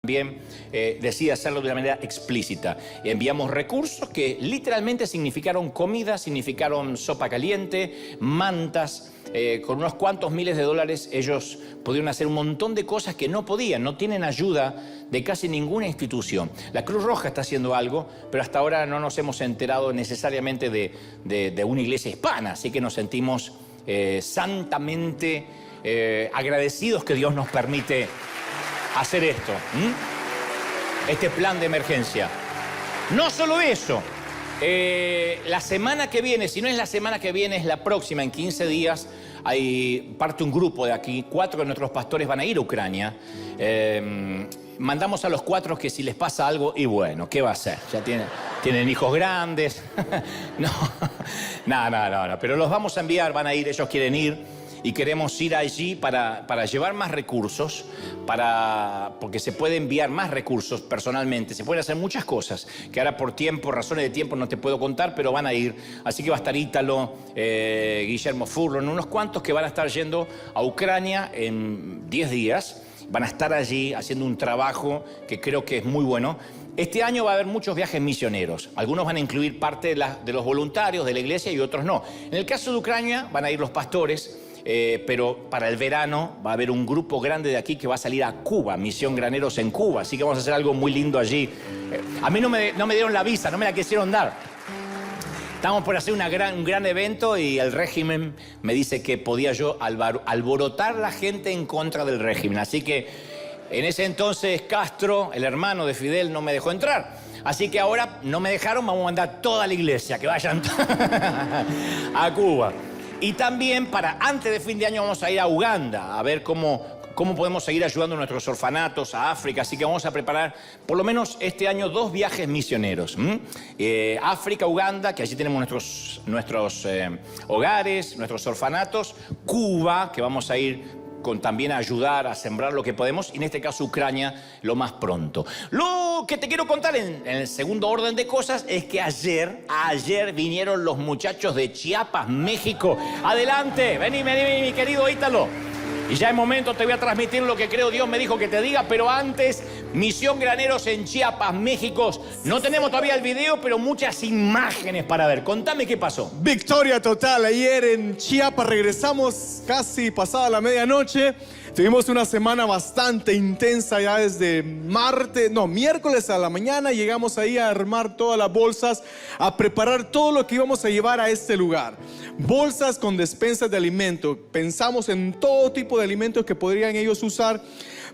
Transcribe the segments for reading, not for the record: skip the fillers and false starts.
También decide hacerlo de una manera explícita. Enviamos recursos que literalmente significaron comida, significaron sopa caliente, mantas. Con unos cuantos miles de dólares ellos pudieron hacer un montón de cosas que no podían, no tienen ayuda de casi ninguna institución. La Cruz Roja está haciendo algo, pero hasta ahora no nos hemos enterado necesariamente de una iglesia hispana, así que nos sentimos santamente agradecidos que Dios nos permite hacer esto, este plan de emergencia. No solo eso, la semana que viene, si no es la semana que viene, es la próxima, en 15 días, parte un grupo de aquí, 4 de nuestros pastores van a ir a Ucrania. Mandamos a los 4 que si les pasa algo, y bueno, ¿qué va a hacer? Ya tienen hijos grandes. No, pero los vamos a enviar, van a ir, ellos quieren ir. Y queremos ir allí para llevar más recursos, porque se puede enviar más recursos personalmente. Se pueden hacer muchas cosas que ahora por razones de tiempo no te puedo contar, pero van a ir. Así que va a estar Ítalo, Guillermo Furlon, unos cuantos que van a estar yendo a Ucrania en 10 días. Van a estar allí haciendo un trabajo que creo que es muy bueno. Este año va a haber muchos viajes misioneros. Algunos van a incluir parte de los voluntarios de la iglesia y otros no. En el caso de Ucrania van a ir los pastores. Pero para el verano va a haber un grupo grande de aquí que va a salir a Cuba, Misión Graneros en Cuba, así que vamos a hacer algo muy lindo allí. A mí no me dieron la visa, no me la quisieron dar. Estamos por hacer un gran evento y el régimen me dice que podía yo alborotar la gente en contra del régimen, así que en ese entonces Castro, el hermano de Fidel, no me dejó entrar. Así que ahora no me dejaron, vamos a mandar toda la iglesia, que vayan a Cuba. Y también antes de fin de año vamos a ir a Uganda a ver cómo podemos seguir ayudando a nuestros orfanatos, a África. Así que vamos a preparar por lo menos este año 2 viajes misioneros. África, Uganda, que allí tenemos nuestros hogares, nuestros orfanatos. Cuba, que vamos a ir también a ayudar a sembrar lo que podemos, y en este caso Ucrania lo más pronto. Lo que te quiero contar en el segundo orden de cosas es que ayer vinieron los muchachos de Chiapas, México. Adelante, vení, mi querido Ítalo. Y ya en momento te voy a transmitir lo que creo Dios me dijo que te diga, pero antes, Misión Graneros en Chiapas, México. No tenemos todavía el video, pero muchas imágenes para ver. Contame qué pasó. Victoria total. Ayer en Chiapas regresamos casi pasada la medianoche. Tuvimos una semana bastante intensa ya desde miércoles a la mañana. Llegamos ahí a armar todas las bolsas, a preparar todo lo que íbamos a llevar a este lugar. Bolsas con despensas de alimento. Pensamos en todo tipo de alimentos que podrían ellos usar.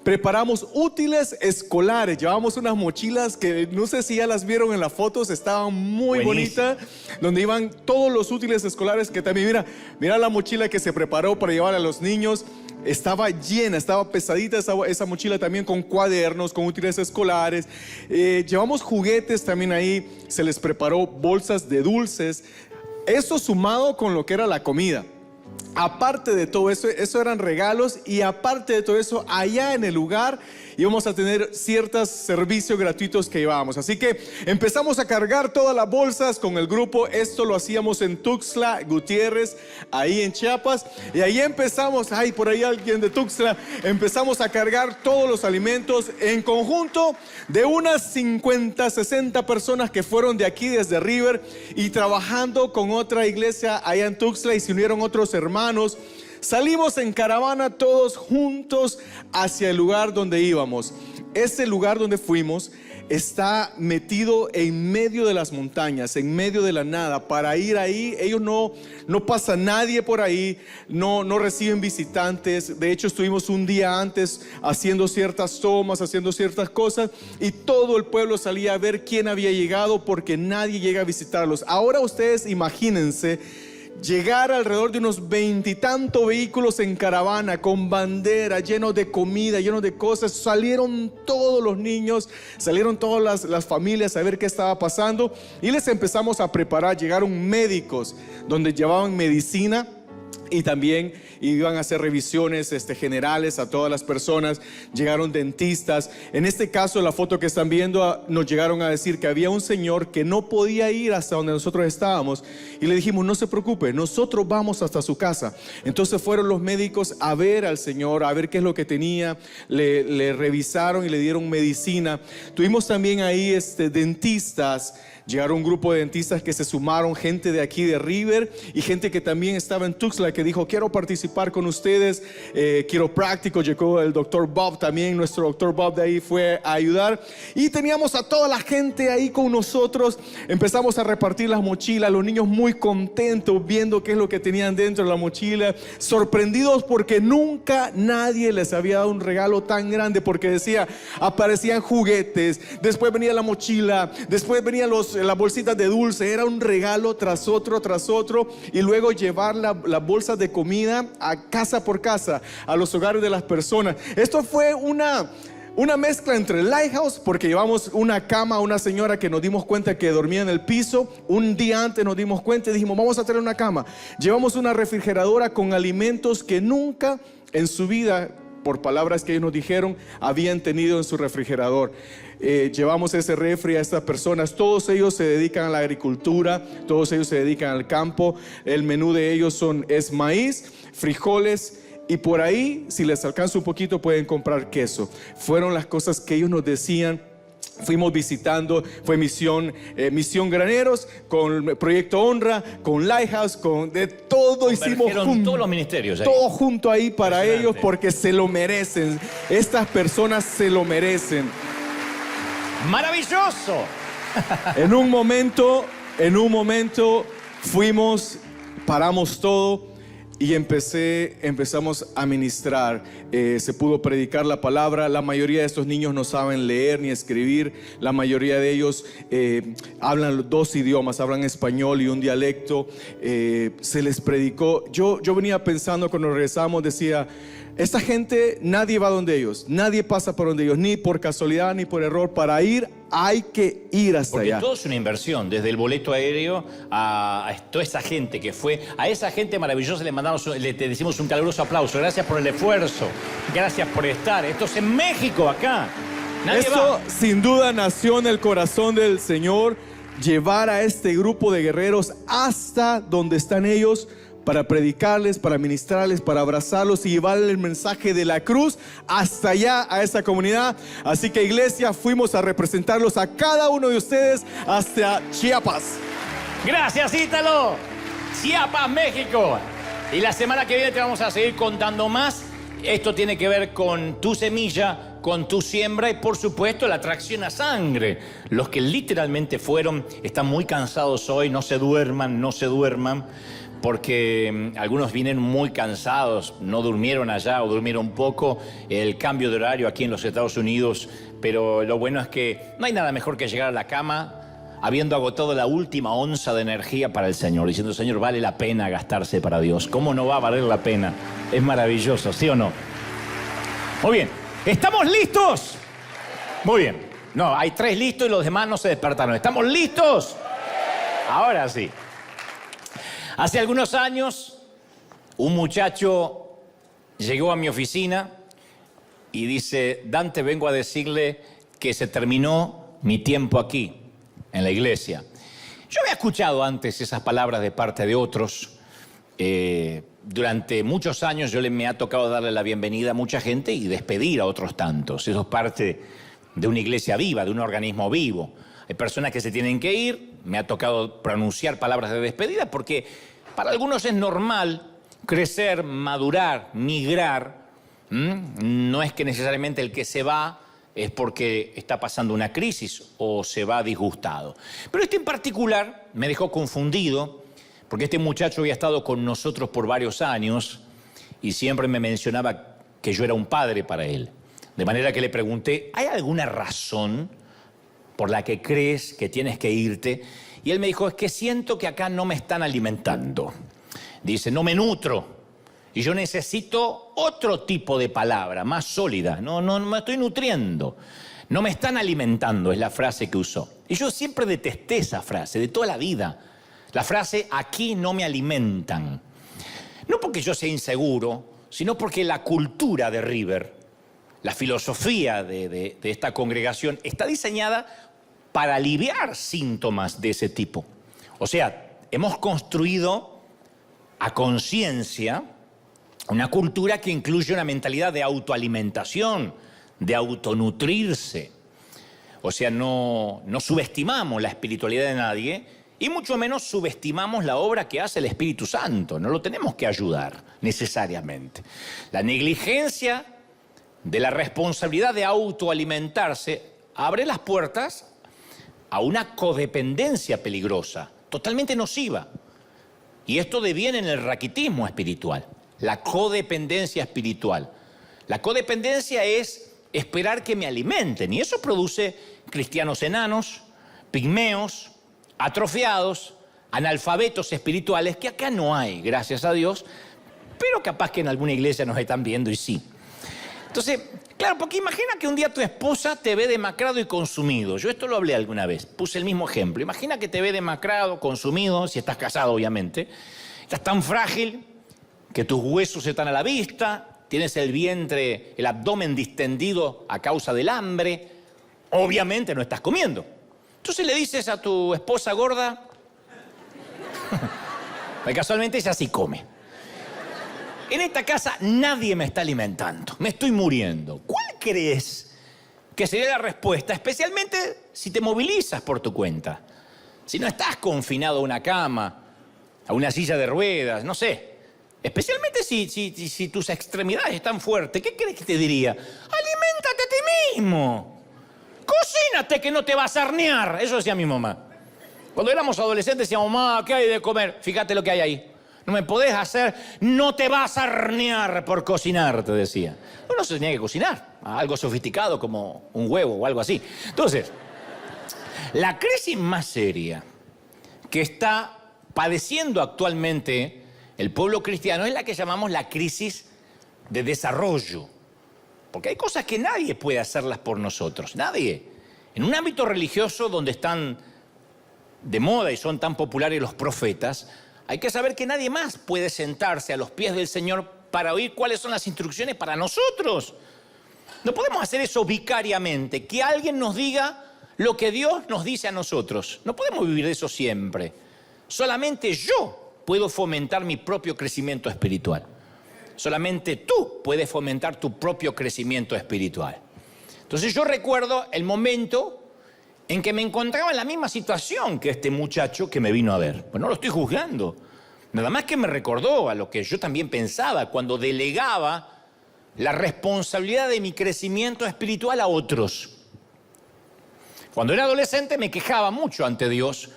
Preparamos útiles escolares. Llevamos unas mochilas que no sé si ya las vieron en las fotos, estaban muy bonitas, donde iban todos los útiles escolares que también, mira la mochila que se preparó para llevar a los niños. Estaba llena, estaba pesadita esa mochila también, con cuadernos, con útiles escolares. Llevamos juguetes también ahí, se les preparó bolsas de dulces. Eso sumado con lo que era la comida. Aparte de todo eso eran regalos, y aparte de todo eso, allá en el lugar íbamos a tener ciertos servicios gratuitos que llevábamos. Así que empezamos a cargar todas las bolsas con el grupo. Esto lo hacíamos en Tuxtla Gutiérrez, ahí en Chiapas. Y ahí empezamos, por ahí alguien de Tuxtla, empezamos a cargar todos los alimentos en conjunto de unas 50, 60 personas que fueron de aquí desde River y trabajando con otra iglesia allá en Tuxtla, y se unieron otros hermanos. Salimos en caravana todos juntos hacia el lugar donde íbamos. Ese lugar donde fuimos está metido en medio de las montañas, en medio de la nada. Para ir ahí, ellos no pasa nadie por ahí, no reciben visitantes. De hecho, estuvimos un día antes haciendo ciertas tomas, haciendo ciertas cosas, y todo el pueblo salía a ver quién había llegado, porque nadie llega a visitarlos. Ahora ustedes imagínense llegar alrededor de unos 20 y tantos vehículos en caravana, con bandera, llenos de comida, llenos de cosas. Salieron todos los niños, salieron todas las familias a ver qué estaba pasando, y les empezamos a preparar. Llegaron médicos donde llevaban medicina, Y también iban a hacer revisiones generales a todas las personas. Llegaron dentistas. En este caso, la foto que están viendo, nos llegaron a decir que había un señor que no podía ir hasta donde nosotros estábamos. Y le dijimos, no se preocupe, nosotros vamos hasta su casa. Entonces fueron los médicos a ver al señor, a ver qué es lo que tenía. Le revisaron y le dieron medicina. Tuvimos también ahí dentistas. Llegaron un grupo de dentistas que se sumaron, gente de aquí de River y gente que también estaba en Tuxtla, que dijo, quiero participar con ustedes. Quiropráctico, llegó el doctor Bob también, nuestro doctor Bob de ahí fue a ayudar. Y teníamos a toda la gente ahí con nosotros. Empezamos a repartir las mochilas, los niños muy contentos viendo qué es lo que tenían dentro de la mochila, sorprendidos porque nunca nadie les había dado un regalo tan grande, porque decía, aparecían juguetes, después venía la mochila, después venían las bolsitas de dulce. Era un regalo tras otro, y luego llevar las bolsas de comida a casa por casa, a los hogares de las personas. Esto fue una mezcla entre Lighthouse, porque llevamos una cama a una señora que nos dimos cuenta que dormía en el piso. Un día antes nos dimos cuenta y dijimos, vamos a traer una cama. Llevamos una refrigeradora con alimentos que nunca en su vida, por palabras que ellos nos dijeron, habían tenido en su refrigerador. Llevamos ese refri a estas personas. Todos ellos se dedican a la agricultura, todos ellos se dedican al campo. El menú de ellos es maíz, frijoles, y por ahí, si les alcanza un poquito, pueden comprar queso. Fueron las cosas que ellos nos decían. Fuimos visitando, fue misión Graneros, con Proyecto Honra, con Lighthouse, de todo hicimos junto, todos los ministerios ahí. Todo junto ahí para ellos, porque se lo merecen. Estas personas se lo merecen. ¡Maravilloso! En un momento paramos todo y empezamos a ministrar. Se pudo predicar la palabra. La mayoría de estos niños no saben leer ni escribir. La mayoría de ellos hablan 2 idiomas, hablan español y un dialecto. Se les predicó. Yo venía pensando cuando regresamos, decía, esta gente, nadie va donde ellos, nadie pasa por donde ellos, ni por casualidad ni por error. Para ir hay que ir hasta allá. Porque todo es una inversión, desde el boleto aéreo a toda esa gente que fue. A esa gente maravillosa le decimos un caluroso aplauso. Gracias por el esfuerzo, gracias por estar. Esto es en México, acá. Esto sin duda nació en el corazón del Señor, llevar a este grupo de guerreros hasta donde están ellos, para predicarles, para ministrarles, para abrazarlos y llevarles el mensaje de la cruz hasta allá, a esa comunidad. Así que, iglesia, fuimos a representarlos a cada uno de ustedes hasta Chiapas. Gracias, Ítalo. Chiapas, México. Y la semana que viene te vamos a seguir contando más. Esto tiene que ver con tu semilla, con tu siembra y, por supuesto, la tracción a sangre. Los que literalmente fueron, están muy cansados hoy. No se duerman, porque algunos vienen muy cansados, no durmieron allá o durmieron poco, el cambio de horario aquí en los Estados Unidos, pero lo bueno es que no hay nada mejor que llegar a la cama habiendo agotado la última onza de energía para el Señor, diciendo, Señor, vale la pena gastarse para Dios. ¿Cómo no va a valer la pena? Es maravilloso, ¿sí o no? Muy bien, ¿estamos listos? Muy bien. No, hay 3 listos y los demás no se despertaron. ¿Estamos listos? Ahora sí. Hace algunos años, un muchacho llegó a mi oficina y dice, Dante, vengo a decirle que se terminó mi tiempo aquí, en la iglesia. Yo había escuchado antes esas palabras de parte de otros. Durante muchos años me ha tocado darle la bienvenida a mucha gente y despedir a otros tantos. Eso es parte de una iglesia viva, de un organismo vivo. Hay personas que se tienen que ir. Me ha tocado pronunciar palabras de despedida porque para algunos es normal crecer, madurar, migrar. No es que necesariamente el que se va es porque está pasando una crisis o se va disgustado. Pero este en particular me dejó confundido porque este muchacho había estado con nosotros por varios años y siempre me mencionaba que yo era un padre para él. De manera que le pregunté, ¿hay alguna razón por la que crees que tienes que irte? Y él me dijo, es que siento que acá no me están alimentando. Dice, no me nutro. Y yo necesito otro tipo de palabra, más sólida. No me estoy nutriendo. No me están alimentando, es la frase que usó. Y yo siempre detesté esa frase, de toda la vida. La frase, aquí no me alimentan. No porque yo sea inseguro, sino porque la cultura de River, la filosofía de esta congregación, está diseñada para aliviar síntomas de ese tipo. O sea, hemos construido a conciencia una cultura que incluye una mentalidad de autoalimentación, de autonutrirse. O sea, no subestimamos la espiritualidad de nadie y mucho menos subestimamos la obra que hace el Espíritu Santo. No lo tenemos que ayudar necesariamente. La negligencia de la responsabilidad de autoalimentarse abre las puertas a una codependencia peligrosa, totalmente nociva. Y esto deviene en el raquitismo espiritual. La codependencia espiritual. La codependencia es esperar que me alimenten y eso produce cristianos enanos, pigmeos, atrofiados, analfabetos espirituales, que acá no hay, gracias a Dios, pero capaz que en alguna iglesia nos están viendo y sí. Entonces, claro, porque imagina que un día tu esposa te ve demacrado y consumido. Yo esto lo hablé alguna vez, puse el mismo ejemplo. Imagina que te ve demacrado, consumido, si estás casado obviamente, estás tan frágil que tus huesos están a la vista, tienes el vientre, el abdomen distendido a causa del hambre, obviamente no estás comiendo. Entonces le dices a tu esposa gorda, que casualmente ella sí come. En esta casa nadie me está alimentando, me estoy muriendo. ¿Cuál crees que sería la respuesta? Especialmente si te movilizas por tu cuenta. Si no estás confinado a una cama, a una silla de ruedas, no sé. Especialmente si tus extremidades están fuertes, ¿qué crees que te diría? Aliméntate a ti mismo. Cocínate que no te vas a herniar. Eso decía mi mamá. Cuando éramos adolescentes decíamos, mamá, ¿qué hay de comer? Fíjate lo que hay ahí. No me podés hacer, no te vas a herniar por cocinar, te decía. Uno se tenía que cocinar, algo sofisticado como un huevo o algo así. Entonces, la crisis más seria que está padeciendo actualmente el pueblo cristiano es la que llamamos la crisis de desarrollo. Porque hay cosas que nadie puede hacerlas por nosotros, nadie. En un ámbito religioso donde están de moda y son tan populares los profetas, hay que saber que nadie más puede sentarse a los pies del Señor para oír cuáles son las instrucciones para nosotros. No podemos hacer eso vicariamente, que alguien nos diga lo que Dios nos dice a nosotros. No podemos vivir de eso siempre. Solamente yo puedo fomentar mi propio crecimiento espiritual. Solamente tú puedes fomentar tu propio crecimiento espiritual. Entonces yo recuerdo el momento en que me encontraba en la misma situación que este muchacho que me vino a ver. Pues no lo estoy juzgando. Nada más que me recordó a lo que yo también pensaba cuando delegaba la responsabilidad de mi crecimiento espiritual a otros. Cuando era adolescente me quejaba mucho ante Dios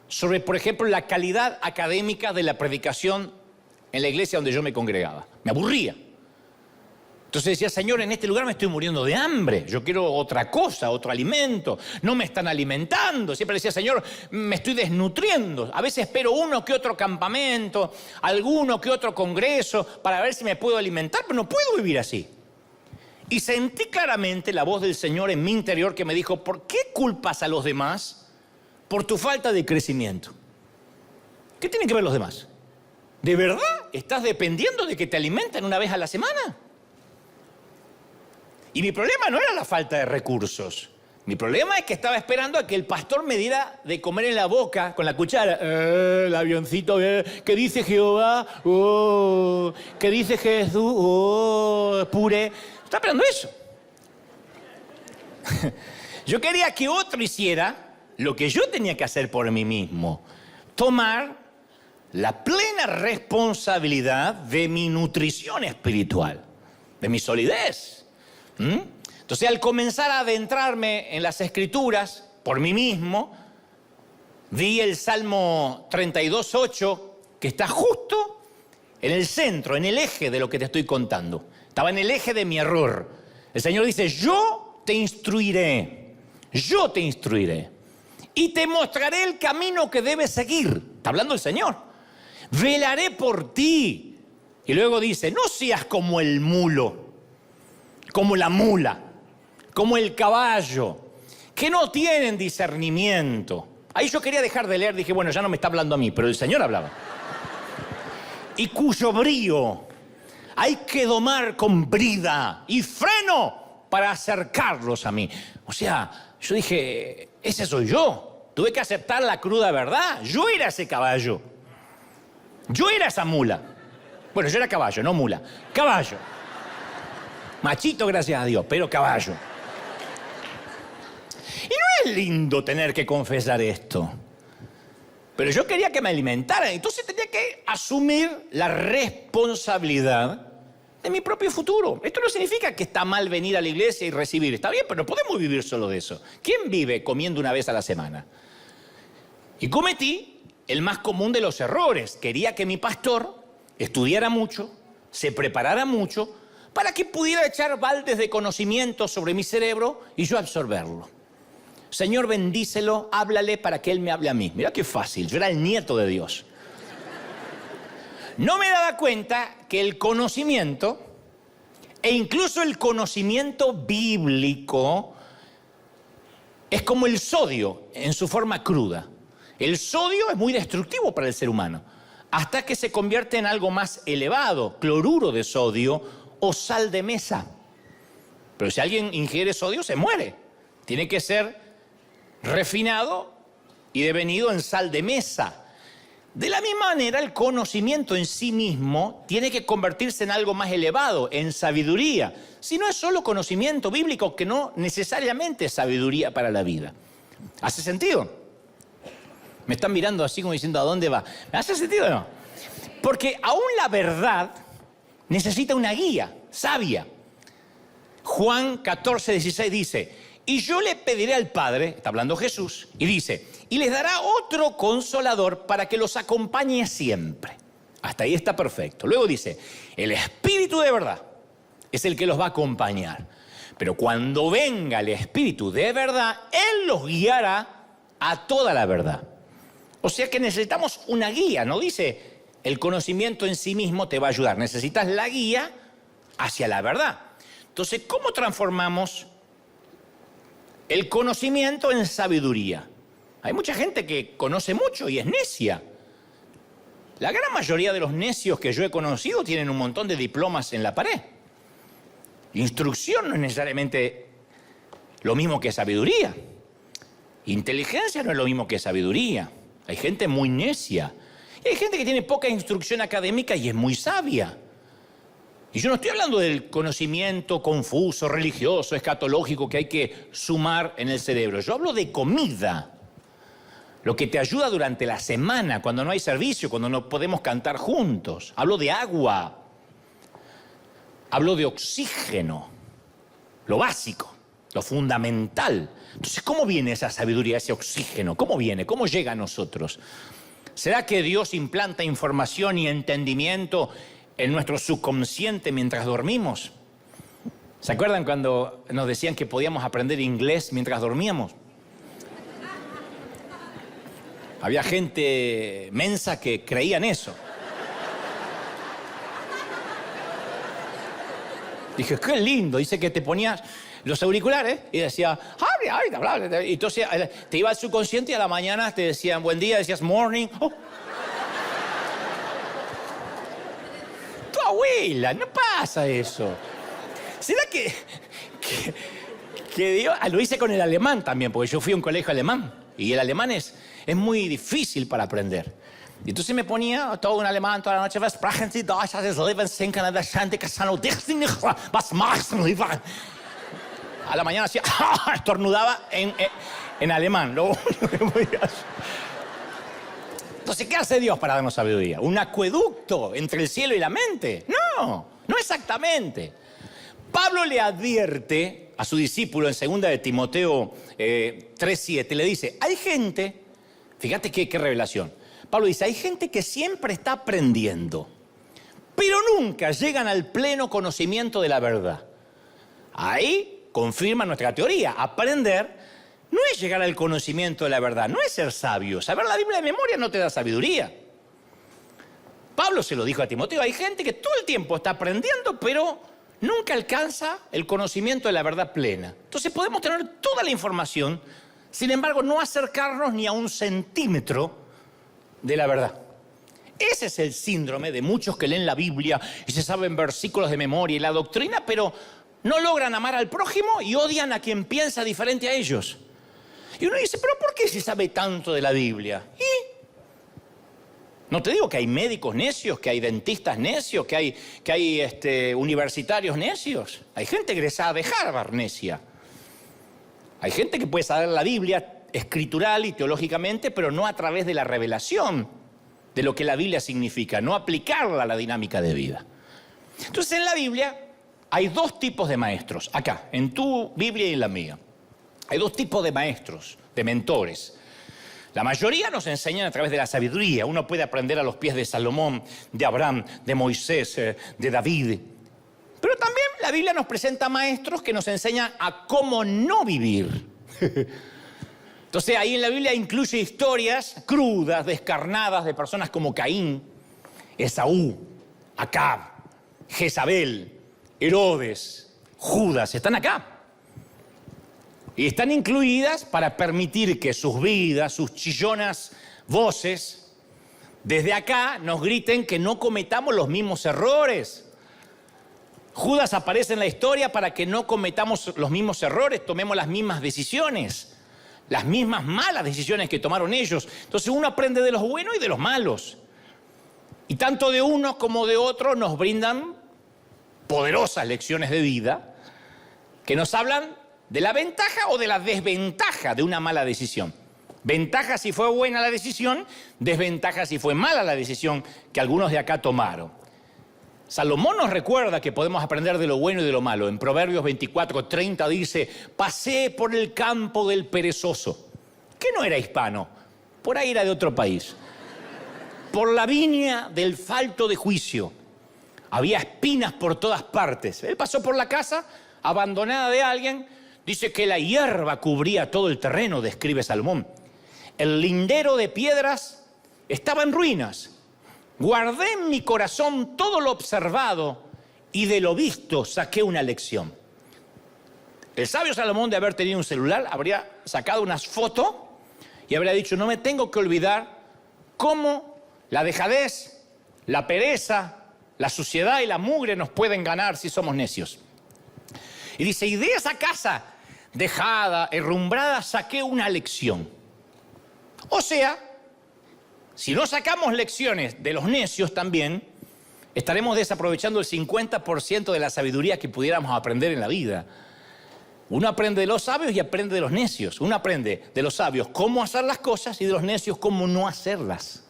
sobre, por ejemplo, la calidad académica de la predicación en la iglesia donde yo me congregaba. Me aburría. Entonces decía, Señor, en este lugar me estoy muriendo de hambre. Yo quiero otra cosa, otro alimento. No me están alimentando. Siempre decía, Señor, me estoy desnutriendo. A veces espero uno que otro campamento, alguno que otro congreso para ver si me puedo alimentar, pero no puedo vivir así. Y sentí claramente la voz del Señor en mi interior que me dijo, ¿por qué culpas a los demás por tu falta de crecimiento? ¿Qué tienen que ver los demás? ¿De verdad estás dependiendo de que te alimenten una vez a la semana? Y mi problema no era la falta de recursos. Mi problema es que estaba esperando a que el pastor me diera de comer en la boca con la cuchara. El avioncito, ¿qué dice Jehová? Oh, ¿qué dice Jesús? Oh, puré. Estaba esperando eso. Yo quería que otro hiciera lo que yo tenía que hacer por mí mismo. Tomar la plena responsabilidad de mi nutrición espiritual, de mi solidez. Entonces, al comenzar a adentrarme en las Escrituras por mí mismo, vi el Salmo 32:8, que está justo en el centro, en el eje de lo que te estoy contando. Estaba en el eje de mi error. El Señor dice, yo te instruiré, y te mostraré el camino que debes seguir. Está hablando el Señor. Velaré por ti. Y luego dice, no seas como el mulo, como la mula, como el caballo, que no tienen discernimiento. Ahí yo quería dejar de leer, dije, bueno, ya no me está hablando a mí, pero el Señor hablaba. y cuyo brío hay que domar con brida y freno para acercarlos a mí. O sea, yo dije, ese soy yo. Tuve que aceptar la cruda verdad. Yo era ese caballo. Yo era esa mula. Bueno, yo era caballo, no mula. Caballo. Machito, gracias a Dios, pero caballo. Y no es lindo tener que confesar esto. Pero yo quería que me alimentaran, entonces tenía que asumir la responsabilidad de mi propio futuro. Esto no significa que está mal venir a la iglesia y recibir. Está bien, pero no podemos vivir solo de eso. ¿Quién vive comiendo una vez a la semana? Y cometí el más común de los errores. Quería que mi pastor estudiara mucho, se preparara mucho, para que pudiera echar baldes de conocimiento sobre mi cerebro y yo absorberlo. Señor, bendícelo, háblale para que Él me hable a mí. Mira qué fácil, yo era el nieto de Dios. No me daba cuenta que el conocimiento, e incluso el conocimiento bíblico, es como el sodio en su forma cruda. El sodio es muy destructivo para el ser humano, hasta que se convierte en algo más elevado, cloruro de sodio o sal de mesa. Pero si alguien ingiere sodio, se muere. Tiene que ser refinado y devenido en sal de mesa. De la misma manera, el conocimiento en sí mismo tiene que convertirse en algo más elevado, en sabiduría. Si no es solo conocimiento bíblico, que no necesariamente es sabiduría para la vida. ¿Hace sentido? Me están mirando así como diciendo, ¿a dónde va? ¿Me hace sentido o no? Porque aún la verdad necesita una guía sabia. Juan 14:16 dice, y yo le pediré al Padre, está hablando Jesús, y dice, y les dará otro consolador para que los acompañe siempre. Hasta ahí está perfecto. Luego dice, el Espíritu de verdad es el que los va a acompañar. Pero cuando venga el Espíritu de verdad, Él los guiará a toda la verdad. O sea que necesitamos una guía, no dice el conocimiento en sí mismo te va a ayudar, necesitas la guía hacia la verdad. Entonces, ¿cómo transformamos el conocimiento en sabiduría? Hay mucha gente que conoce mucho y es necia. La gran mayoría de los necios que yo he conocido tienen un montón de diplomas en la pared. Instrucción no es necesariamente lo mismo que sabiduría. Inteligencia no es lo mismo que sabiduría. Hay gente muy necia. Y hay gente que tiene poca instrucción académica y es muy sabia. Y yo no estoy hablando del conocimiento confuso, religioso, escatológico que hay que sumar en el cerebro. Yo hablo de comida. Lo que te ayuda durante la semana, cuando no hay servicio, cuando no podemos cantar juntos. Hablo de agua. Hablo de oxígeno. Lo básico, lo fundamental. Entonces, ¿cómo viene esa sabiduría, ese oxígeno? ¿Cómo viene? ¿Cómo llega a nosotros? ¿Será que Dios implanta información y entendimiento en nuestro subconsciente mientras dormimos? ¿Se acuerdan cuando nos decían que podíamos aprender inglés mientras dormíamos? Había gente mensa que creía en eso. Dije, qué lindo. Dice que te ponías los auriculares y decía, y entonces te iba al subconsciente y a la mañana te decían buen día, decías morning. Oh. Tu abuela, no pasa eso. ¿Será que Dios? Lo hice con el alemán también, porque yo fui a un colegio alemán y el alemán es muy difícil para aprender. Y entonces me ponía todo en alemán toda la noche. Sprechen Sie Deutsch, das Leben sinken an der Schande, was machst du? A la mañana hacía, estornudaba en alemán. Entonces, ¿qué hace Dios para darnos sabiduría? ¿Un acueducto entre el cielo y la mente? No, no exactamente. Pablo le advierte a su discípulo en 2 de Timoteo 3:7, le dice, hay gente, fíjate qué revelación. Pablo dice, hay gente que siempre está aprendiendo, pero nunca llegan al pleno conocimiento de la verdad. Ahí confirma nuestra teoría. Aprender no es llegar al conocimiento de la verdad, no es ser sabio. Saber la Biblia de memoria no te da sabiduría. Pablo se lo dijo a Timoteo, hay gente que todo el tiempo está aprendiendo, pero nunca alcanza el conocimiento de la verdad plena. Entonces podemos tener toda la información, sin embargo no acercarnos ni a un centímetro de la verdad. Ese es el síndrome de muchos que leen la Biblia y se saben versículos de memoria y la doctrina, pero no logran amar al prójimo y odian a quien piensa diferente a ellos. Y uno dice, ¿pero por qué se sabe tanto de la Biblia? ¿Y? No te digo que hay médicos necios, que hay dentistas necios, que hay universitarios necios. Hay gente egresada de Harvard necia. Hay gente que puede saber la Biblia escritural y teológicamente, pero no a través de la revelación de lo que la Biblia significa, no aplicarla a la dinámica de vida. Entonces en la Biblia hay dos tipos de maestros, acá, en tu Biblia y en la mía. Hay dos tipos de maestros, de mentores. La mayoría nos enseñan a través de la sabiduría. Uno puede aprender a los pies de Salomón, de Abraham, de Moisés, de David. Pero también la Biblia nos presenta maestros que nos enseñan a cómo no vivir. Entonces ahí en la Biblia incluye historias crudas, descarnadas de personas como Caín, Esaú, Acab, Jezabel, Herodes, Judas. Están acá. Y están incluidas para permitir que sus vidas, sus chillonas voces, desde acá nos griten que no cometamos los mismos errores. Judas aparece en la historia para que no cometamos los mismos errores, tomemos las mismas decisiones, las mismas malas decisiones que tomaron ellos. Entonces uno aprende de los buenos y de los malos. Y tanto de uno como de otro nos brindan poderosas lecciones de vida que nos hablan de la ventaja o de la desventaja de una mala decisión. Ventaja si fue buena la decisión, desventaja si fue mala la decisión que algunos de acá tomaron. Salomón nos recuerda que podemos aprender de lo bueno y de lo malo. En Proverbios 24:30 dice, pasé por el campo del perezoso, que no era hispano, por ahí era de otro país. Por la viña del falto de juicio. Había espinas por todas partes. Él pasó por la casa abandonada de alguien. Dice que la hierba cubría todo el terreno, describe Salomón. El lindero de piedras estaba en ruinas. Guardé en mi corazón todo lo observado y de lo visto saqué una lección. El sabio Salomón, de haber tenido un celular, habría sacado unas fotos y habría dicho, no me tengo que olvidar cómo la dejadez, la pereza, la suciedad y la mugre nos pueden ganar si somos necios. Y dice, y de esa casa dejada, herrumbrada, saqué una lección. O sea, si no sacamos lecciones de los necios también, estaremos desaprovechando el 50% de la sabiduría que pudiéramos aprender en la vida. Uno aprende de los sabios y aprende de los necios. Uno aprende de los sabios cómo hacer las cosas y de los necios cómo no hacerlas.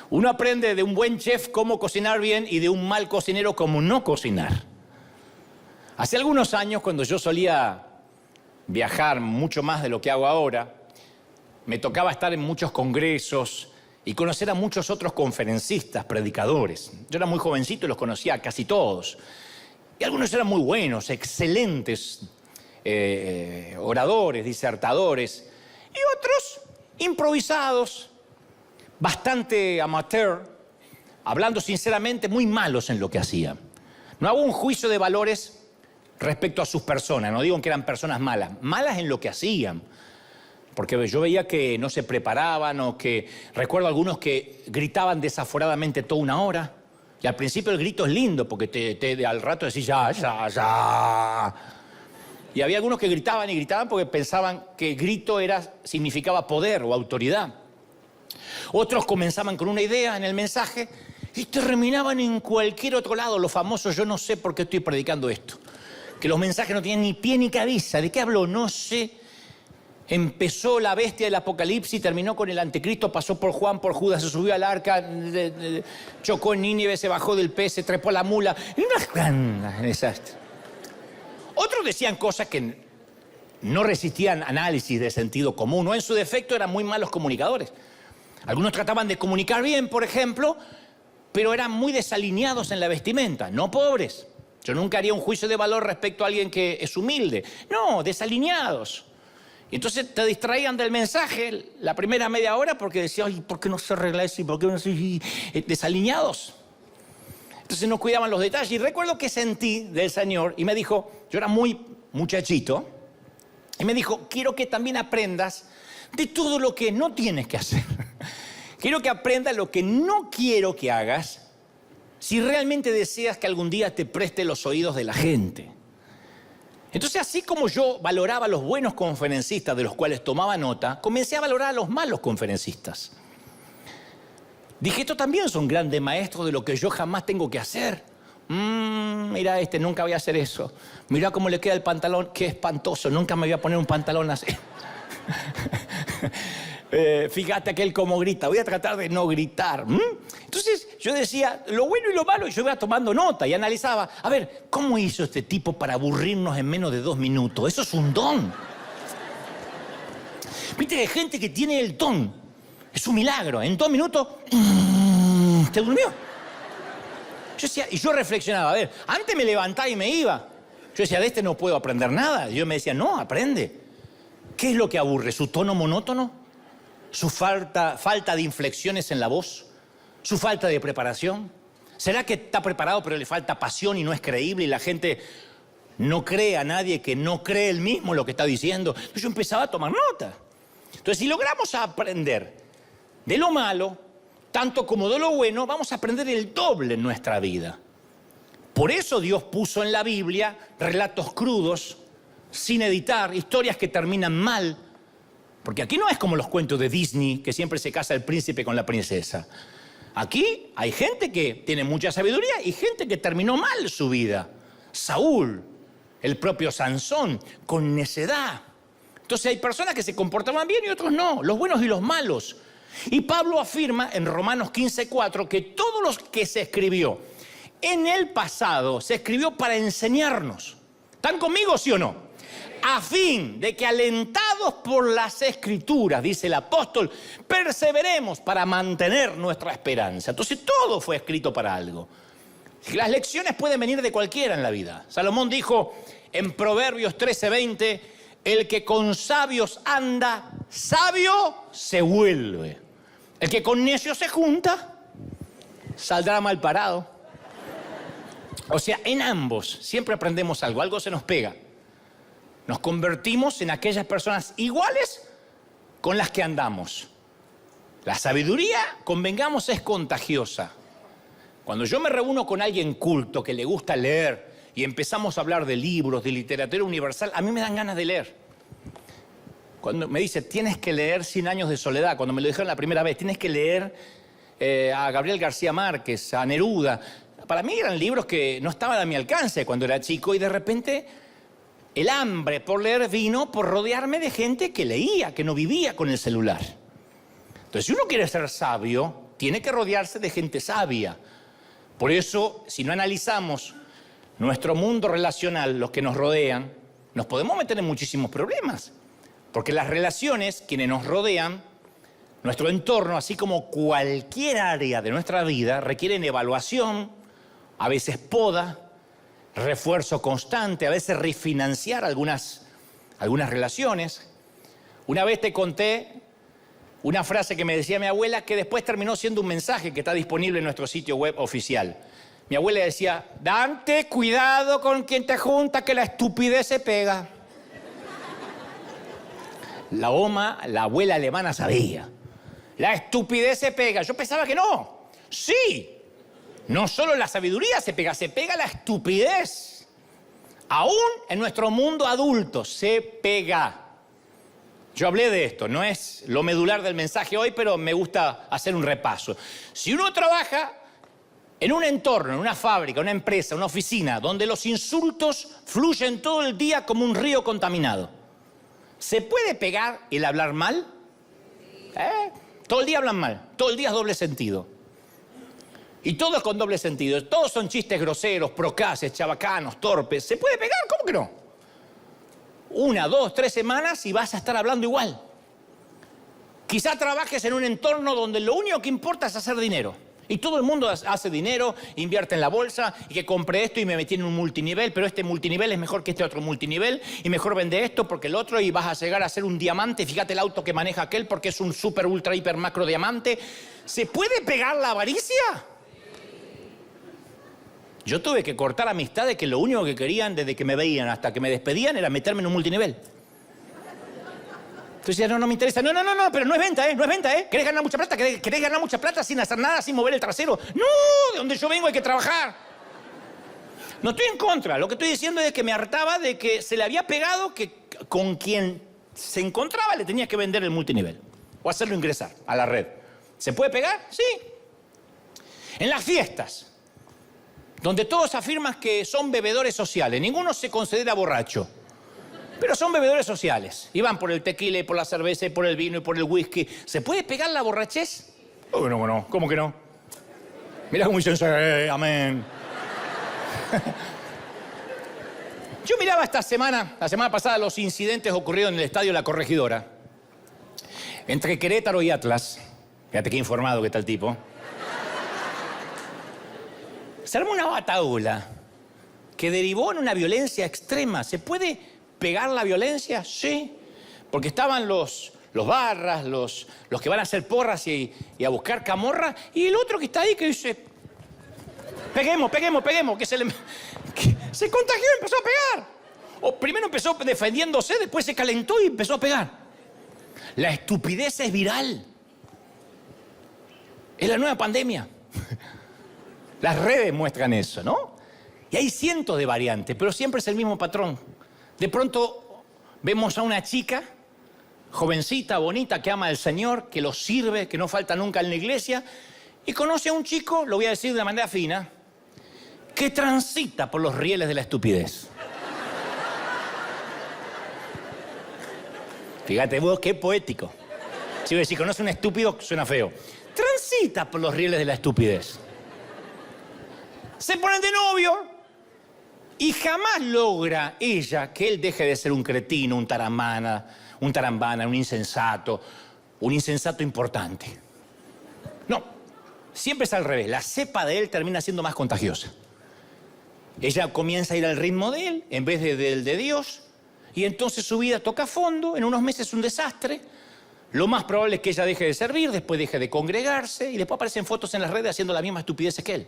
Uno aprende de un buen chef cómo cocinar bien y de un mal cocinero cómo no cocinar. Hace algunos años, cuando yo solía viajar mucho más de lo que hago ahora, me tocaba estar en muchos congresos y conocer a muchos otros conferencistas, predicadores. Yo era muy jovencito y los conocía a casi todos. Y algunos eran muy buenos, excelentes oradores, disertadores. Y otros improvisados, bastante amateur, hablando sinceramente, muy malos en lo que hacían. No hago un juicio de valores respecto a sus personas, no digo que eran personas malas, malas en lo que hacían. Porque yo veía que no se preparaban o que... Recuerdo algunos que gritaban desaforadamente toda una hora. Y al principio el grito es lindo porque al rato decís ya. Y había algunos que gritaban y gritaban porque pensaban que grito significaba poder o autoridad. Otros comenzaban con una idea en el mensaje y terminaban en cualquier otro lado. Los famosos, yo no sé por qué estoy predicando esto. Que los mensajes no tienen ni pie ni cabeza. ¿De qué habló? No sé. Empezó la bestia del Apocalipsis, terminó con el anticristo, pasó por Juan, por Judas, se subió al arca, chocó en Nínive, se bajó del pez, se trepó a la mula. Desastre. Otros decían cosas que no resistían análisis de sentido común, o en su defecto eran muy malos comunicadores. Algunos trataban de comunicar bien, por ejemplo, pero eran muy desalineados en la vestimenta, no pobres. Yo nunca haría un juicio de valor respecto a alguien que es humilde. No, desalineados. Y entonces te distraían del mensaje la primera media hora porque decían, ay, ¿por qué no se arregla eso? ¿Y por qué no se... Desalineados. Entonces no cuidaban los detalles. Y recuerdo que sentí del Señor y me dijo, yo era muy muchachito, y me dijo, quiero que también aprendas de todo lo que no tienes que hacer. Quiero que aprendas lo que no quiero que hagas si realmente deseas que algún día te preste los oídos de la gente. Entonces, así como yo valoraba a los buenos conferencistas de los cuales tomaba nota, comencé a valorar a los malos conferencistas. Dije, estos también son grandes maestros de lo que yo jamás tengo que hacer. Mira nunca voy a hacer eso. Mira cómo le queda el pantalón, qué espantoso, nunca me voy a poner un pantalón así. Fíjate aquel cómo grita, voy a tratar de no gritar. Entonces yo decía, lo bueno y lo malo, y yo iba tomando nota y analizaba, a ver, ¿cómo hizo este tipo para aburrirnos en menos de 2 minutos? Eso es un don. Viste que hay gente que tiene el don, es un milagro, en 2 minutos, ¿te durmió? Yo decía, y yo reflexionaba, a ver, antes me levantaba y me iba. Yo decía, de este no puedo aprender nada. Y yo me decía, no, aprende. ¿Qué es lo que aburre? ¿Su tono monótono? ¿Su falta de inflexiones en la voz? ¿Su falta de preparación? ¿Será que está preparado pero le falta pasión y no es creíble y la gente no cree a nadie que no cree él mismo lo que está diciendo? Entonces yo empezaba a tomar nota. Entonces si logramos aprender de lo malo, tanto como de lo bueno, vamos a aprender el doble en nuestra vida. Por eso Dios puso en la Biblia relatos crudos, sin editar, historias que terminan mal. Porque aquí no es como los cuentos de Disney, que siempre se casa el príncipe con la princesa. Aquí hay gente que tiene mucha sabiduría y gente que terminó mal su vida. Saúl, el propio Sansón, con necedad. Entonces hay personas que se comportaban bien y otros no, los buenos y los malos. Y Pablo afirma en Romanos 15:4 que todo lo que se escribió en el pasado se escribió para enseñarnos. ¿Están conmigo, sí o no? A fin de que alentados por las Escrituras, dice el apóstol, perseveremos para mantener nuestra esperanza. Entonces todo fue escrito para algo. Las lecciones pueden venir de cualquiera en la vida. Salomón dijo en Proverbios 13:20, el que con sabios anda, sabio se vuelve. El que con necios se junta, saldrá mal parado. O sea, en ambos siempre aprendemos algo, algo se nos pega. Nos convertimos en aquellas personas iguales con las que andamos. La sabiduría, convengamos, es contagiosa. Cuando yo me reúno con alguien culto que le gusta leer y empezamos a hablar de libros, de literatura universal, a mí me dan ganas de leer. Cuando me dice, tienes que leer 100 años de soledad, cuando me lo dijeron la primera vez, tienes que leer a Gabriel García Márquez, a Neruda. Para mí eran libros que no estaban a mi alcance cuando era chico y de repente el hambre por leer vino por rodearme de gente que leía, que no vivía con el celular. Entonces, si uno quiere ser sabio, tiene que rodearse de gente sabia. Por eso, si no analizamos nuestro mundo relacional, los que nos rodean, nos podemos meter en muchísimos problemas. Porque las relaciones, quienes nos rodean, nuestro entorno, así como cualquier área de nuestra vida, requieren evaluación, a veces poda, refuerzo constante, a veces refinanciar algunas relaciones. Una vez te conté una frase que me decía mi abuela que después terminó siendo un mensaje que está disponible en nuestro sitio web oficial. Mi abuela decía, Dante, cuidado con quien te junta que la estupidez se pega. La abuela alemana sabía. La estupidez se pega. Yo pensaba que no. Sí. No solo la sabiduría se pega la estupidez. Aún en nuestro mundo adulto se pega. Yo hablé de esto, no es lo medular del mensaje hoy, pero me gusta hacer un repaso. Si uno trabaja en un entorno, en una fábrica, una empresa, una oficina, donde los insultos fluyen todo el día como un río contaminado, ¿se puede pegar el hablar mal? Todo el día hablan mal, todo el día es doble sentido. Y todo es con doble sentido. Todos son chistes groseros, procaces, chabacanos, torpes. ¿Se puede pegar? ¿Cómo que no? 1, 2, 3 semanas y vas a estar hablando igual. Quizá trabajes en un entorno donde lo único que importa es hacer dinero. Y todo el mundo hace dinero, invierte en la bolsa, y que compré esto y me metí en un multinivel, pero este multinivel es mejor que este otro multinivel, y mejor vende esto porque el otro, y vas a llegar a ser un diamante. Fíjate el auto que maneja aquel porque es un super, ultra, hiper, macro diamante. ¿Se puede pegar la avaricia? Yo tuve que cortar amistades que lo único que querían desde que me veían hasta que me despedían era meterme en un multinivel. Tú decías, no me interesa. No, pero no es venta, ¿eh? No es venta, ¿eh? ¿Querés ganar mucha plata? ¿Querés ganar mucha plata sin hacer nada, sin mover el trasero? No, de donde yo vengo hay que trabajar. No estoy en contra. Lo que estoy diciendo es que me hartaba de que se le había pegado que con quien se encontraba le tenía que vender el multinivel. O hacerlo ingresar a la red. ¿Se puede pegar? Sí. En las fiestas, donde todos afirman que son bebedores sociales. Ninguno se considera borracho. Pero son bebedores sociales. Y van por el tequila, y por la cerveza, y por el vino, y por el whisky. ¿Se puede pegar la borrachez? Bueno, ¿cómo que no? Mirá cómo dicen, amén. Yo miraba la semana pasada, los incidentes ocurridos en el estadio La Corregidora. Entre Querétaro y Atlas. Fíjate qué informado que está el tipo. Se armó una batahola que derivó en una violencia extrema. ¿Se puede pegar la violencia? Sí. Porque estaban los barras, los que van a hacer porras y a buscar camorra, y el otro que está ahí que dice, peguemos, que se contagió y empezó a pegar. O primero empezó defendiéndose, después se calentó y empezó a pegar. La estupidez es viral. Es la nueva pandemia. Las redes muestran eso, ¿no? Y hay cientos de variantes, pero siempre es el mismo patrón. De pronto vemos a una chica, jovencita, bonita, que ama al Señor, que lo sirve, que no falta nunca en la iglesia, y conoce a un chico, lo voy a decir de manera fina, que transita por los rieles de la estupidez. Fíjate vos, qué poético. Si vos decís, conoce a un estúpido, suena feo. Transita por los rieles de la estupidez. Se ponen de novio y jamás logra ella que él deje de ser un cretino, un tarambana, un insensato importante. No, siempre es al revés. La cepa de él termina siendo más contagiosa. Ella comienza a ir al ritmo de él en vez del de Dios, y entonces su vida toca fondo, en unos meses es un desastre. Lo más probable es que ella deje de servir, después deje de congregarse, y después aparecen fotos en las redes haciendo la misma estupidez que él.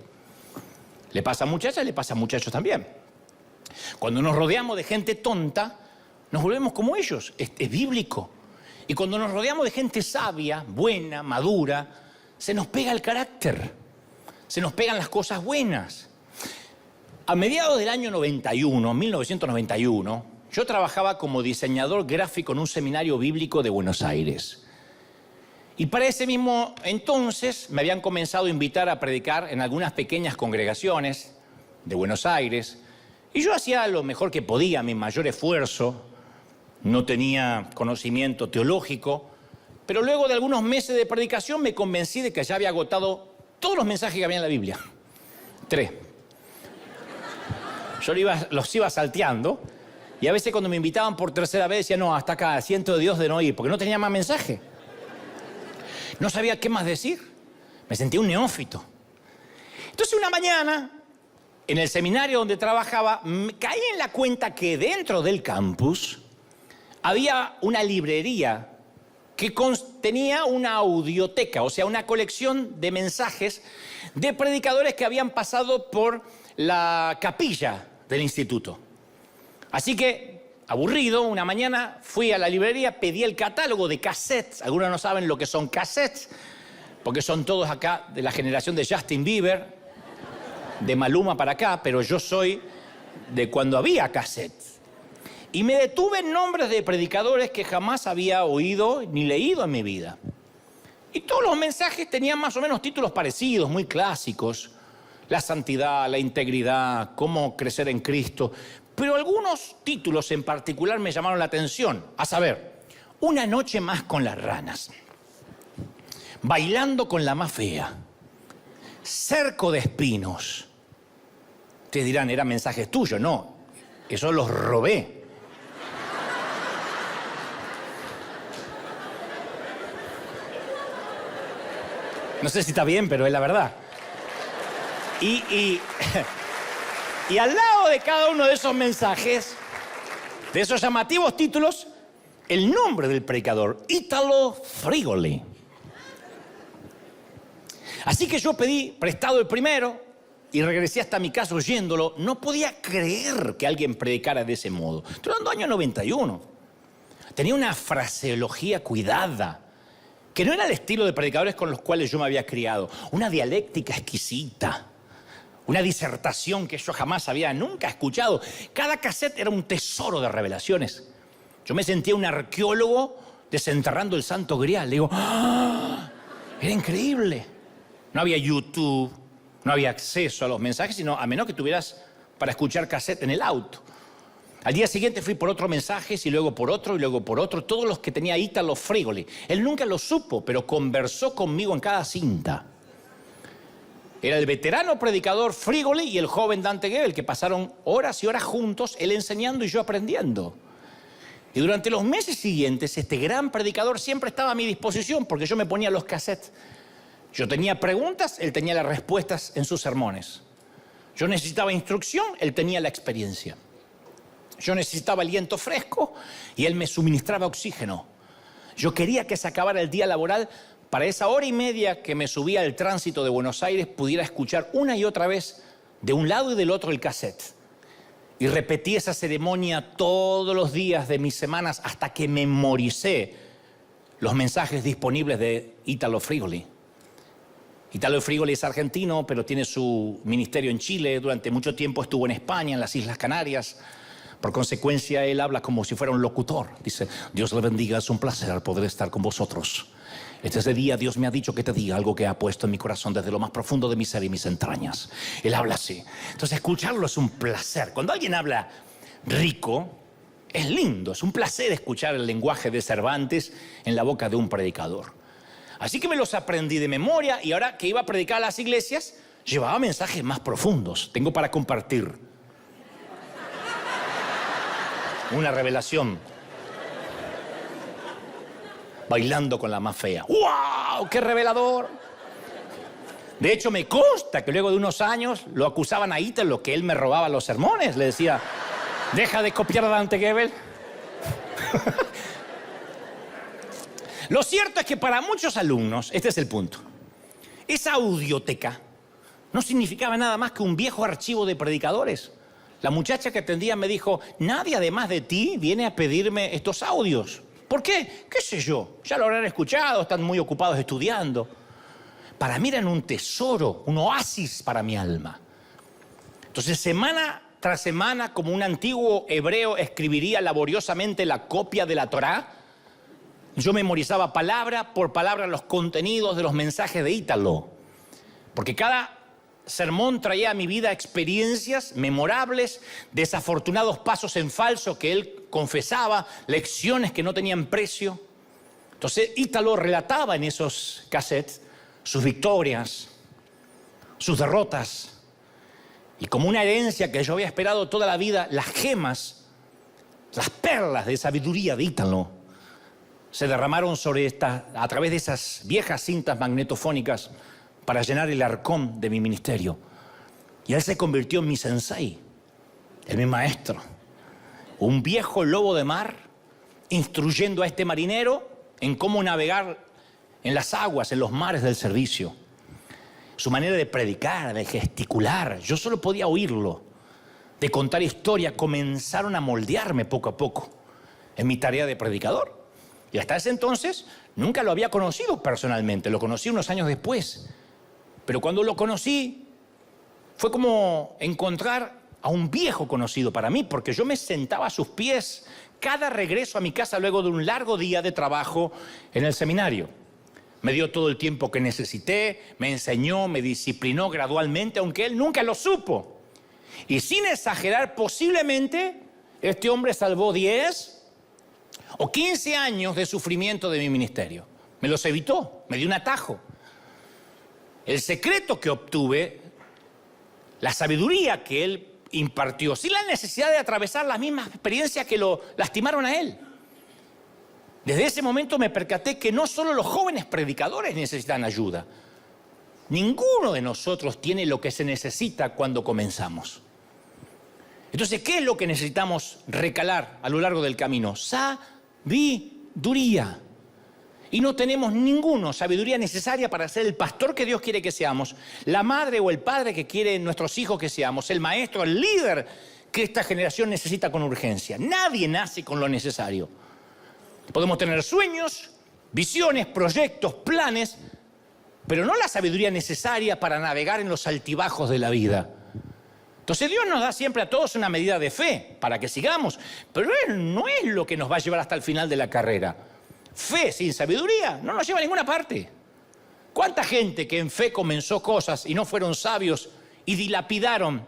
Le pasa a muchachas, le pasa a muchachos también. Cuando nos rodeamos de gente tonta, nos volvemos como ellos. Es bíblico. Y cuando nos rodeamos de gente sabia, buena, madura, se nos pega el carácter. Se nos pegan las cosas buenas. A mediados del año 1991, yo trabajaba como diseñador gráfico en un seminario bíblico de Buenos Aires. Y para ese mismo entonces me habían comenzado a invitar a predicar en algunas pequeñas congregaciones de Buenos Aires. Y yo hacía lo mejor que podía, mi mayor esfuerzo. No tenía conocimiento teológico. Pero luego de algunos meses de predicación me convencí de que ya había agotado todos los mensajes que había en la Biblia. 3. Yo los iba salteando. Y a veces cuando me invitaban por tercera vez decía, no, hasta acá, siento de Dios de no ir, porque no tenía más mensaje. No sabía qué más decir. Me sentía un neófito. Entonces una mañana, en el seminario donde trabajaba, me caí en la cuenta que dentro del campus había una librería que contenía una audioteca, o sea, una colección de mensajes de predicadores que habían pasado por la capilla del instituto. Así que, aburrido, una mañana fui a la librería, pedí el catálogo de cassettes. Algunos no saben lo que son cassettes, porque son todos acá de la generación de Justin Bieber, de Maluma para acá, pero yo soy de cuando había cassettes. Y me detuve en nombres de predicadores que jamás había oído ni leído en mi vida. Y todos los mensajes tenían más o menos títulos parecidos, muy clásicos. La santidad, la integridad, cómo crecer en Cristo. Pero algunos títulos en particular me llamaron la atención. A saber, Una noche más con las ranas. Bailando con la más fea. Cerco de espinos. Ustedes dirán, eran mensajes tuyos. No, eso los robé. No sé si está bien, pero es la verdad. Y al lado de cada uno de esos mensajes, de esos llamativos títulos, el nombre del predicador, Ítalo Frigoli. Así que yo pedí prestado el primero y regresé hasta mi casa oyéndolo. No podía creer que alguien predicara de ese modo. Estoy hablando del año 91. Tenía una fraseología cuidada, que no era el estilo de predicadores con los cuales yo me había criado. Una dialéctica exquisita, una disertación que yo jamás había nunca escuchado. Cada cassette era un tesoro de revelaciones. Yo me sentía un arqueólogo desenterrando el Santo Grial. Le digo, ¡ah! Era increíble. No había YouTube, no había acceso a los mensajes, sino a menos que tuvieras para escuchar cassette en el auto. Al día siguiente fui por otro mensaje y luego por otro y luego por otro, todos los que tenía Italo Frigoli. Él nunca lo supo, pero conversó conmigo en cada cinta. Era el veterano predicador Frigoli y el joven Dante Gebel, que pasaron horas y horas juntos, él enseñando y yo aprendiendo. Y durante los meses siguientes, este gran predicador siempre estaba a mi disposición porque yo me ponía los cassettes. Yo tenía preguntas, él tenía las respuestas en sus sermones. Yo necesitaba instrucción, él tenía la experiencia. Yo necesitaba aliento fresco y él me suministraba oxígeno. Yo quería que se acabara el día laboral para esa hora y media que me subía al tránsito de Buenos Aires, pudiera escuchar una y otra vez de un lado y del otro el cassette. Y repetí esa ceremonia todos los días de mis semanas hasta que memoricé los mensajes disponibles de Italo Frigoli. Italo Frigoli es argentino, pero tiene su ministerio en Chile. Durante mucho tiempo estuvo en España, en las Islas Canarias. Por consecuencia, él habla como si fuera un locutor. Dice, Dios le bendiga, es un placer poder estar con vosotros. Este día Dios me ha dicho que te diga algo que ha puesto en mi corazón desde lo más profundo de mi ser y mis entrañas. Él habla así. Entonces, escucharlo es un placer. Cuando alguien habla rico, es lindo. Es un placer escuchar el lenguaje de Cervantes en la boca de un predicador. Así que me los aprendí de memoria y ahora que iba a predicar a las iglesias, llevaba mensajes más profundos. Tengo para compartir una revelación. Bailando con la más fea. ¡Wow! ¡Qué revelador! De hecho, me consta que luego de unos años lo acusaban a Italo que él me robaba los sermones. Le decía, deja de copiar a Dante Gebel. Lo cierto es que para muchos alumnos, este es el punto, esa audioteca no significaba nada más que un viejo archivo de predicadores. La muchacha que atendía me dijo, nadie además de ti viene a pedirme estos audios. ¿Por qué? ¿Qué sé yo? Ya lo habrán escuchado, están muy ocupados estudiando. Para mí eran un tesoro, un oasis para mi alma. Entonces, semana tras semana, como un antiguo hebreo escribiría laboriosamente la copia de la Torá, yo memorizaba palabra por palabra los contenidos de los mensajes de Italo. Porque cada sermón traía a mi vida experiencias memorables, desafortunados pasos en falso que él confesaba, lecciones que no tenían precio. Entonces Italo relataba en esos cassettes sus victorias, sus derrotas, y como una herencia que yo había esperado toda la vida, las gemas, las perlas de sabiduría de Italo se derramaron a través de esas viejas cintas magnetofónicas para llenar el arcón de mi ministerio. Y él se convirtió en mi sensei, en mi maestro. Un viejo lobo de mar instruyendo a este marinero en cómo navegar en las aguas, en los mares del servicio. Su manera de predicar, de gesticular, yo solo podía oírlo, de contar historia, comenzaron a moldearme poco a poco en mi tarea de predicador. Y hasta ese entonces nunca lo había conocido personalmente, lo conocí unos años después. Pero cuando lo conocí, fue como encontrar a un viejo conocido para mí, porque yo me sentaba a sus pies cada regreso a mi casa luego de un largo día de trabajo en el seminario. Me dio todo el tiempo que necesité, me enseñó, me disciplinó gradualmente, aunque él nunca lo supo. Y sin exagerar, posiblemente este hombre salvó 10 o 15 años de sufrimiento de mi ministerio. Me los evitó, me dio un atajo. El secreto que obtuve, la sabiduría que él impartió, sin la necesidad de atravesar las mismas experiencias que lo lastimaron a él. Desde ese momento me percaté que no solo los jóvenes predicadores necesitan ayuda. Ninguno de nosotros tiene lo que se necesita cuando comenzamos. Entonces, ¿qué es lo que necesitamos recalar a lo largo del camino? Sabiduría. Y no tenemos ninguna sabiduría necesaria para ser el pastor que Dios quiere que seamos, la madre o el padre que quieren nuestros hijos que seamos, el maestro, el líder que esta generación necesita con urgencia. Nadie nace con lo necesario. Podemos tener sueños, visiones, proyectos, planes, pero no la sabiduría necesaria para navegar en los altibajos de la vida. Entonces Dios nos da siempre a todos una medida de fe para que sigamos, pero Él no es lo que nos va a llevar hasta el final de la carrera. Fe sin sabiduría no nos lleva a ninguna parte. ¿Cuánta gente que en fe comenzó cosas y no fueron sabios y dilapidaron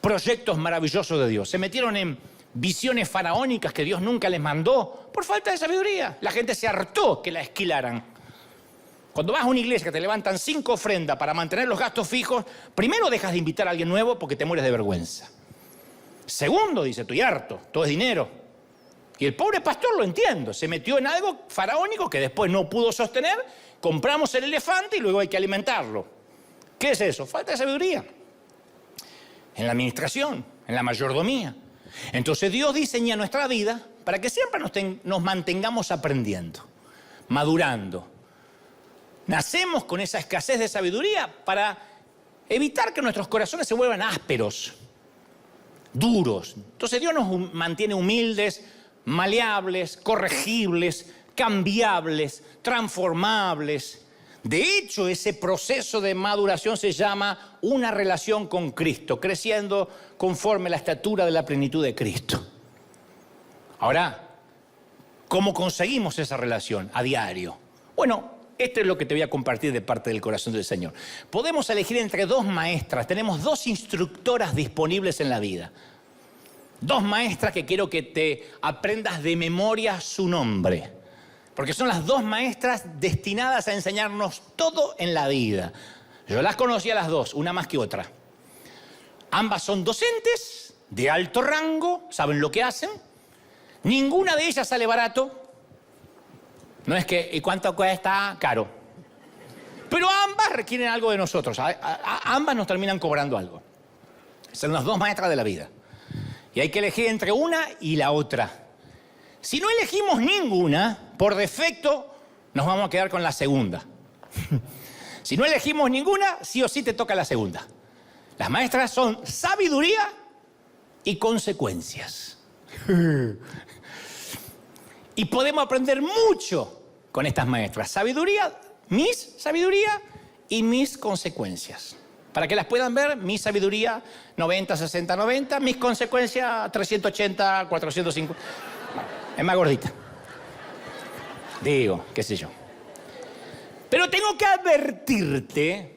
proyectos maravillosos de Dios? Se metieron en visiones faraónicas que Dios nunca les mandó por falta de sabiduría. La gente se hartó que la esquilaran. Cuando vas a una iglesia que te levantan 5 ofrendas para mantener los gastos fijos, primero dejas de invitar a alguien nuevo porque te mueres de vergüenza. Segundo, dice, estoy harto, todo es dinero. Y el pobre pastor, lo entiendo, se metió en algo faraónico que después no pudo sostener, compramos el elefante y luego hay que alimentarlo. ¿Qué es eso? Falta de sabiduría. En la administración, en la mayordomía. Entonces Dios diseña nuestra vida para que siempre nos mantengamos aprendiendo, madurando. Nacemos con esa escasez de sabiduría para evitar que nuestros corazones se vuelvan ásperos, duros. Entonces Dios nos mantiene humildes, maleables, corregibles, cambiables, transformables. De hecho, ese proceso de maduración se llama una relación con Cristo, creciendo conforme a la estatura de la plenitud de Cristo. Ahora, ¿cómo conseguimos esa relación a diario? Bueno, esto es lo que te voy a compartir de parte del corazón del Señor. Podemos elegir entre 2 maestras. Tenemos 2 instructoras disponibles en la vida. 2 maestras que quiero que te aprendas de memoria su nombre. Porque son las 2 maestras destinadas a enseñarnos todo en la vida. Yo las conocí a las 2, una más que otra. Ambas son docentes de alto rango, saben lo que hacen. Ninguna de ellas sale barato. No es que, ¿y cuánto cuesta? Caro. Pero ambas requieren algo de nosotros. Ambas nos terminan cobrando algo. Son las 2 maestras de la vida. Y hay que elegir entre una y la otra. Si no elegimos ninguna, por defecto nos vamos a quedar con la segunda. Si no elegimos ninguna, sí o sí te toca la segunda. Las maestras son sabiduría y consecuencias. Y podemos aprender mucho con estas maestras. Sabiduría y mis consecuencias. Para que las puedan ver, mi sabiduría 90, 60, 90, mis consecuencias 380, 450. Es más gordita. Digo, qué sé yo. Pero tengo que advertirte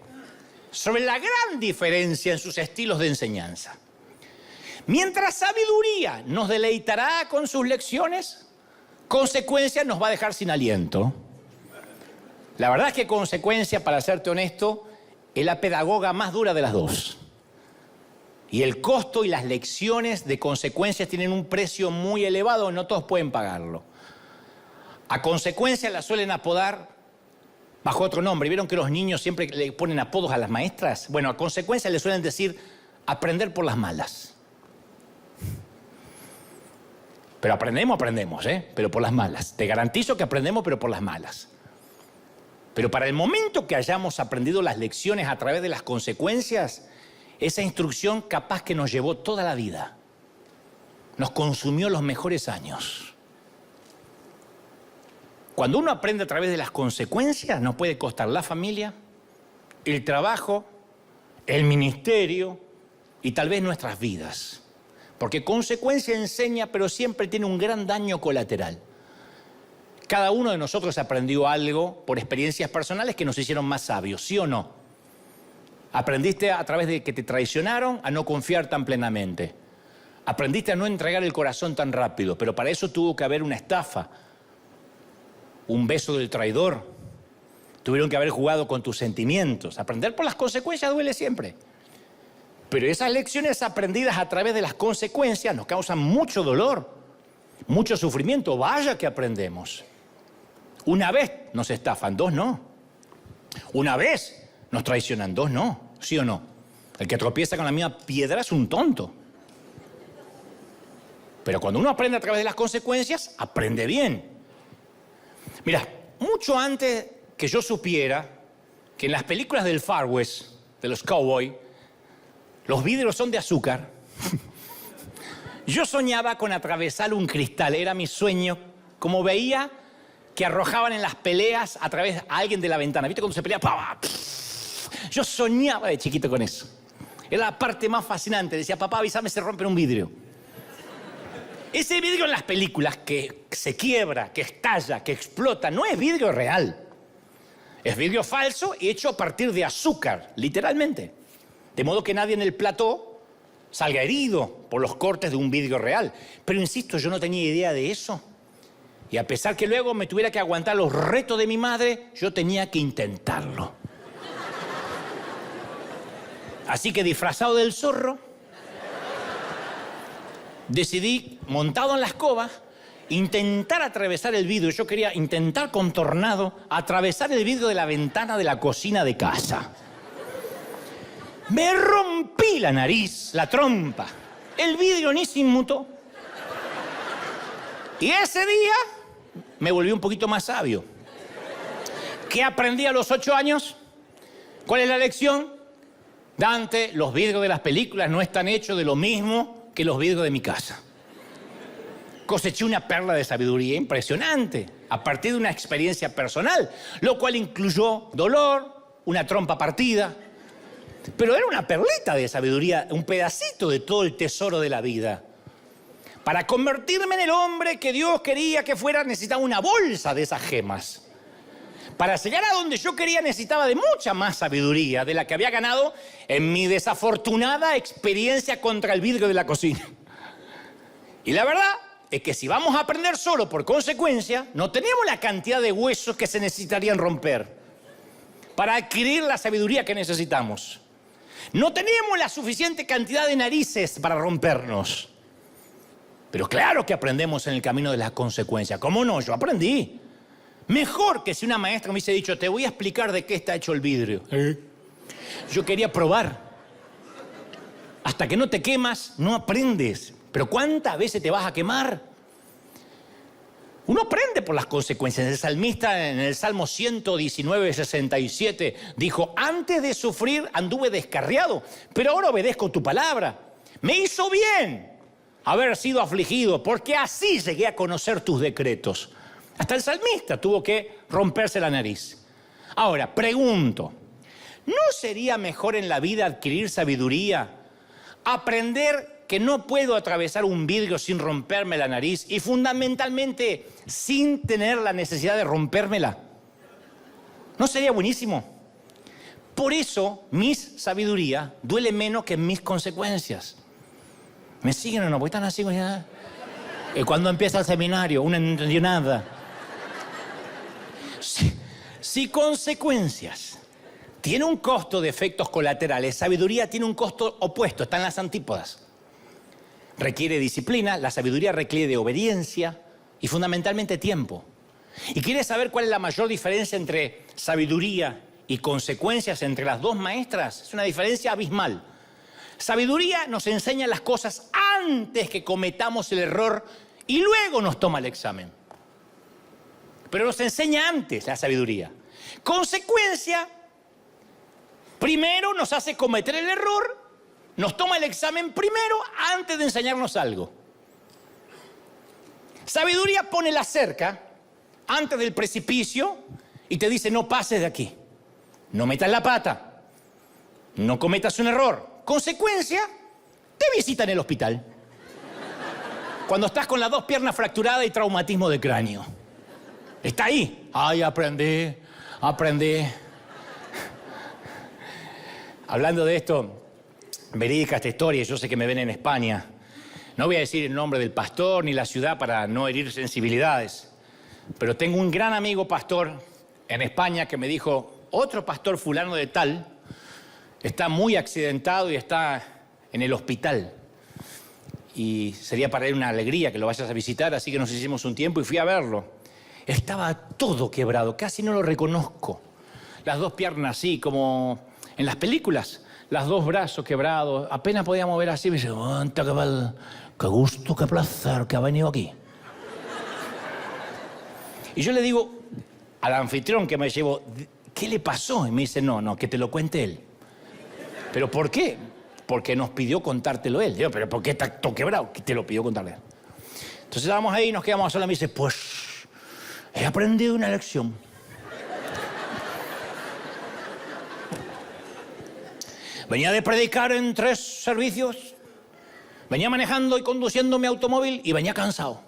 sobre la gran diferencia en sus estilos de enseñanza. Mientras sabiduría nos deleitará con sus lecciones, consecuencia nos va a dejar sin aliento. La verdad es que consecuencia, para serte honesto, es la pedagoga más dura de las 2. Y el costo y las lecciones de consecuencias tienen un precio muy elevado, no todos pueden pagarlo. A consecuencia la suelen apodar bajo otro nombre. ¿Vieron que los niños siempre le ponen apodos a las maestras? Bueno, a consecuencia le suelen decir aprender por las malas. Pero aprendemos, pero por las malas. Te garantizo que aprendemos, pero por las malas. Pero para el momento que hayamos aprendido las lecciones a través de las consecuencias, esa instrucción capaz que nos llevó toda la vida. Nos consumió los mejores años. Cuando uno aprende a través de las consecuencias, nos puede costar la familia, el trabajo, el ministerio y tal vez nuestras vidas. Porque consecuencia enseña, pero siempre tiene un gran daño colateral. Cada uno de nosotros aprendió algo por experiencias personales que nos hicieron más sabios, ¿sí o no? Aprendiste a través de que te traicionaron a no confiar tan plenamente. Aprendiste a no entregar el corazón tan rápido, pero para eso tuvo que haber una estafa, un beso del traidor. Tuvieron que haber jugado con tus sentimientos. Aprender por las consecuencias duele siempre. Pero esas lecciones aprendidas a través de las consecuencias nos causan mucho dolor, mucho sufrimiento. Vaya que aprendemos. Una vez nos estafan, 2 no. Una vez nos traicionan, 2 no. ¿Sí o no? El que tropieza con la misma piedra es un tonto. Pero cuando uno aprende a través de las consecuencias, aprende bien. Mira, mucho antes que yo supiera que en las películas del Far West, de los cowboys, los vidrios son de azúcar, yo soñaba con atravesar un cristal. Era mi sueño como veía que arrojaban en las peleas a través a alguien de la ventana. ¿Viste cuando se pelea? ¡Pah! Yo soñaba de chiquito con eso. Era la parte más fascinante. Decía, papá, avísame, se rompe un vidrio. Ese vidrio en las películas que se quiebra, que estalla, que explota, no es vidrio real. Es vidrio falso y hecho a partir de azúcar, literalmente. De modo que nadie en el plató salga herido por los cortes de un vidrio real. Pero insisto, yo no tenía idea de eso. Y a pesar que luego me tuviera que aguantar los retos de mi madre, yo tenía que intentarlo. Así que disfrazado del zorro, decidí, montado en la escoba, intentar atravesar el vidrio. Yo quería intentar con tornado atravesar el vidrio de la ventana de la cocina de casa. Me rompí la nariz, la trompa. El vidrio ni se inmutó. Y ese día me volví un poquito más sabio. ¿Qué aprendí a los 8 años? ¿Cuál es la lección? Dante, los vidrios de las películas no están hechos de lo mismo que los vidrios de mi casa. Coseché una perla de sabiduría impresionante a partir de una experiencia personal, lo cual incluyó dolor, una trompa partida. Pero era una perlita de sabiduría, un pedacito de todo el tesoro de la vida. Para convertirme en el hombre que Dios quería que fuera, necesitaba una bolsa de esas gemas. Para llegar a donde yo quería necesitaba de mucha más sabiduría de la que había ganado en mi desafortunada experiencia contra el vidrio de la cocina. Y la verdad es que si vamos a aprender solo por consecuencia, no tenemos la cantidad de huesos que se necesitarían romper para adquirir la sabiduría que necesitamos. No tenemos la suficiente cantidad de narices para rompernos. Pero claro que aprendemos en el camino de las consecuencias. ¿Cómo no? Yo aprendí. Mejor que si una maestra me hubiese dicho, te voy a explicar de qué está hecho el vidrio. Yo quería probar. Hasta que no te quemas, no aprendes. Pero ¿cuántas veces te vas a quemar? Uno aprende por las consecuencias. El salmista en el Salmo 119, 67 dijo, antes de sufrir anduve descarriado, pero ahora obedezco tu palabra. Me hizo bien haber sido afligido, porque así llegué a conocer tus decretos. Hasta el salmista tuvo que romperse la nariz. Ahora, pregunto, ¿no sería mejor en la vida adquirir sabiduría? Aprender que no puedo atravesar un vidrio sin romperme la nariz y fundamentalmente sin tener la necesidad de rompérmela. ¿No sería buenísimo? Por eso, mi sabiduría duele menos que mis consecuencias. ¿Me siguen o no? Porque están así. Cuando empieza el seminario, uno no entendió nada. Si consecuencias tiene un costo de efectos colaterales, sabiduría tiene un costo opuesto, está en las antípodas. Requiere disciplina, la sabiduría requiere de obediencia y fundamentalmente tiempo. ¿Y quieres saber cuál es la mayor diferencia entre sabiduría y consecuencias entre las dos maestras? Es una diferencia abismal. Sabiduría nos enseña las cosas antes que cometamos el error y luego nos toma el examen. Pero nos enseña antes la sabiduría. Consecuencia, primero nos hace cometer el error, nos toma el examen primero antes de enseñarnos algo. Sabiduría pone la cerca antes del precipicio y te dice no pases de aquí, no metas la pata, no cometas un error. Consecuencia, te visita en el hospital. Cuando estás con las 2 piernas fracturadas y traumatismo de cráneo. Está ahí. Ay, aprendí. Hablando de esto, verídica esta historia, yo sé que me ven en España. No voy a decir el nombre del pastor ni la ciudad para no herir sensibilidades. Pero tengo un gran amigo pastor en España que me dijo, otro pastor fulano de tal está muy accidentado y está en el hospital. Y sería para él una alegría que lo vayas a visitar, así que nos hicimos un tiempo y fui a verlo. Estaba todo quebrado, casi no lo reconozco. Las 2 piernas así, como en las películas, los 2 brazos quebrados, apenas podía mover así. Me dice, qué gusto, qué placer que ha venido aquí. Y yo le digo al anfitrión que me llevó, ¿qué le pasó? Y me dice, no, que te lo cuente él. ¿Pero por qué? Porque nos pidió contártelo él. Digo, ¿pero por qué está todo quebrado? Que te lo pidió contarle él. Entonces estábamos ahí, nos quedamos a solas, me dice, pues He aprendido una lección. Venía de predicar en 3 servicios, venía manejando y conduciendo mi automóvil y venía cansado.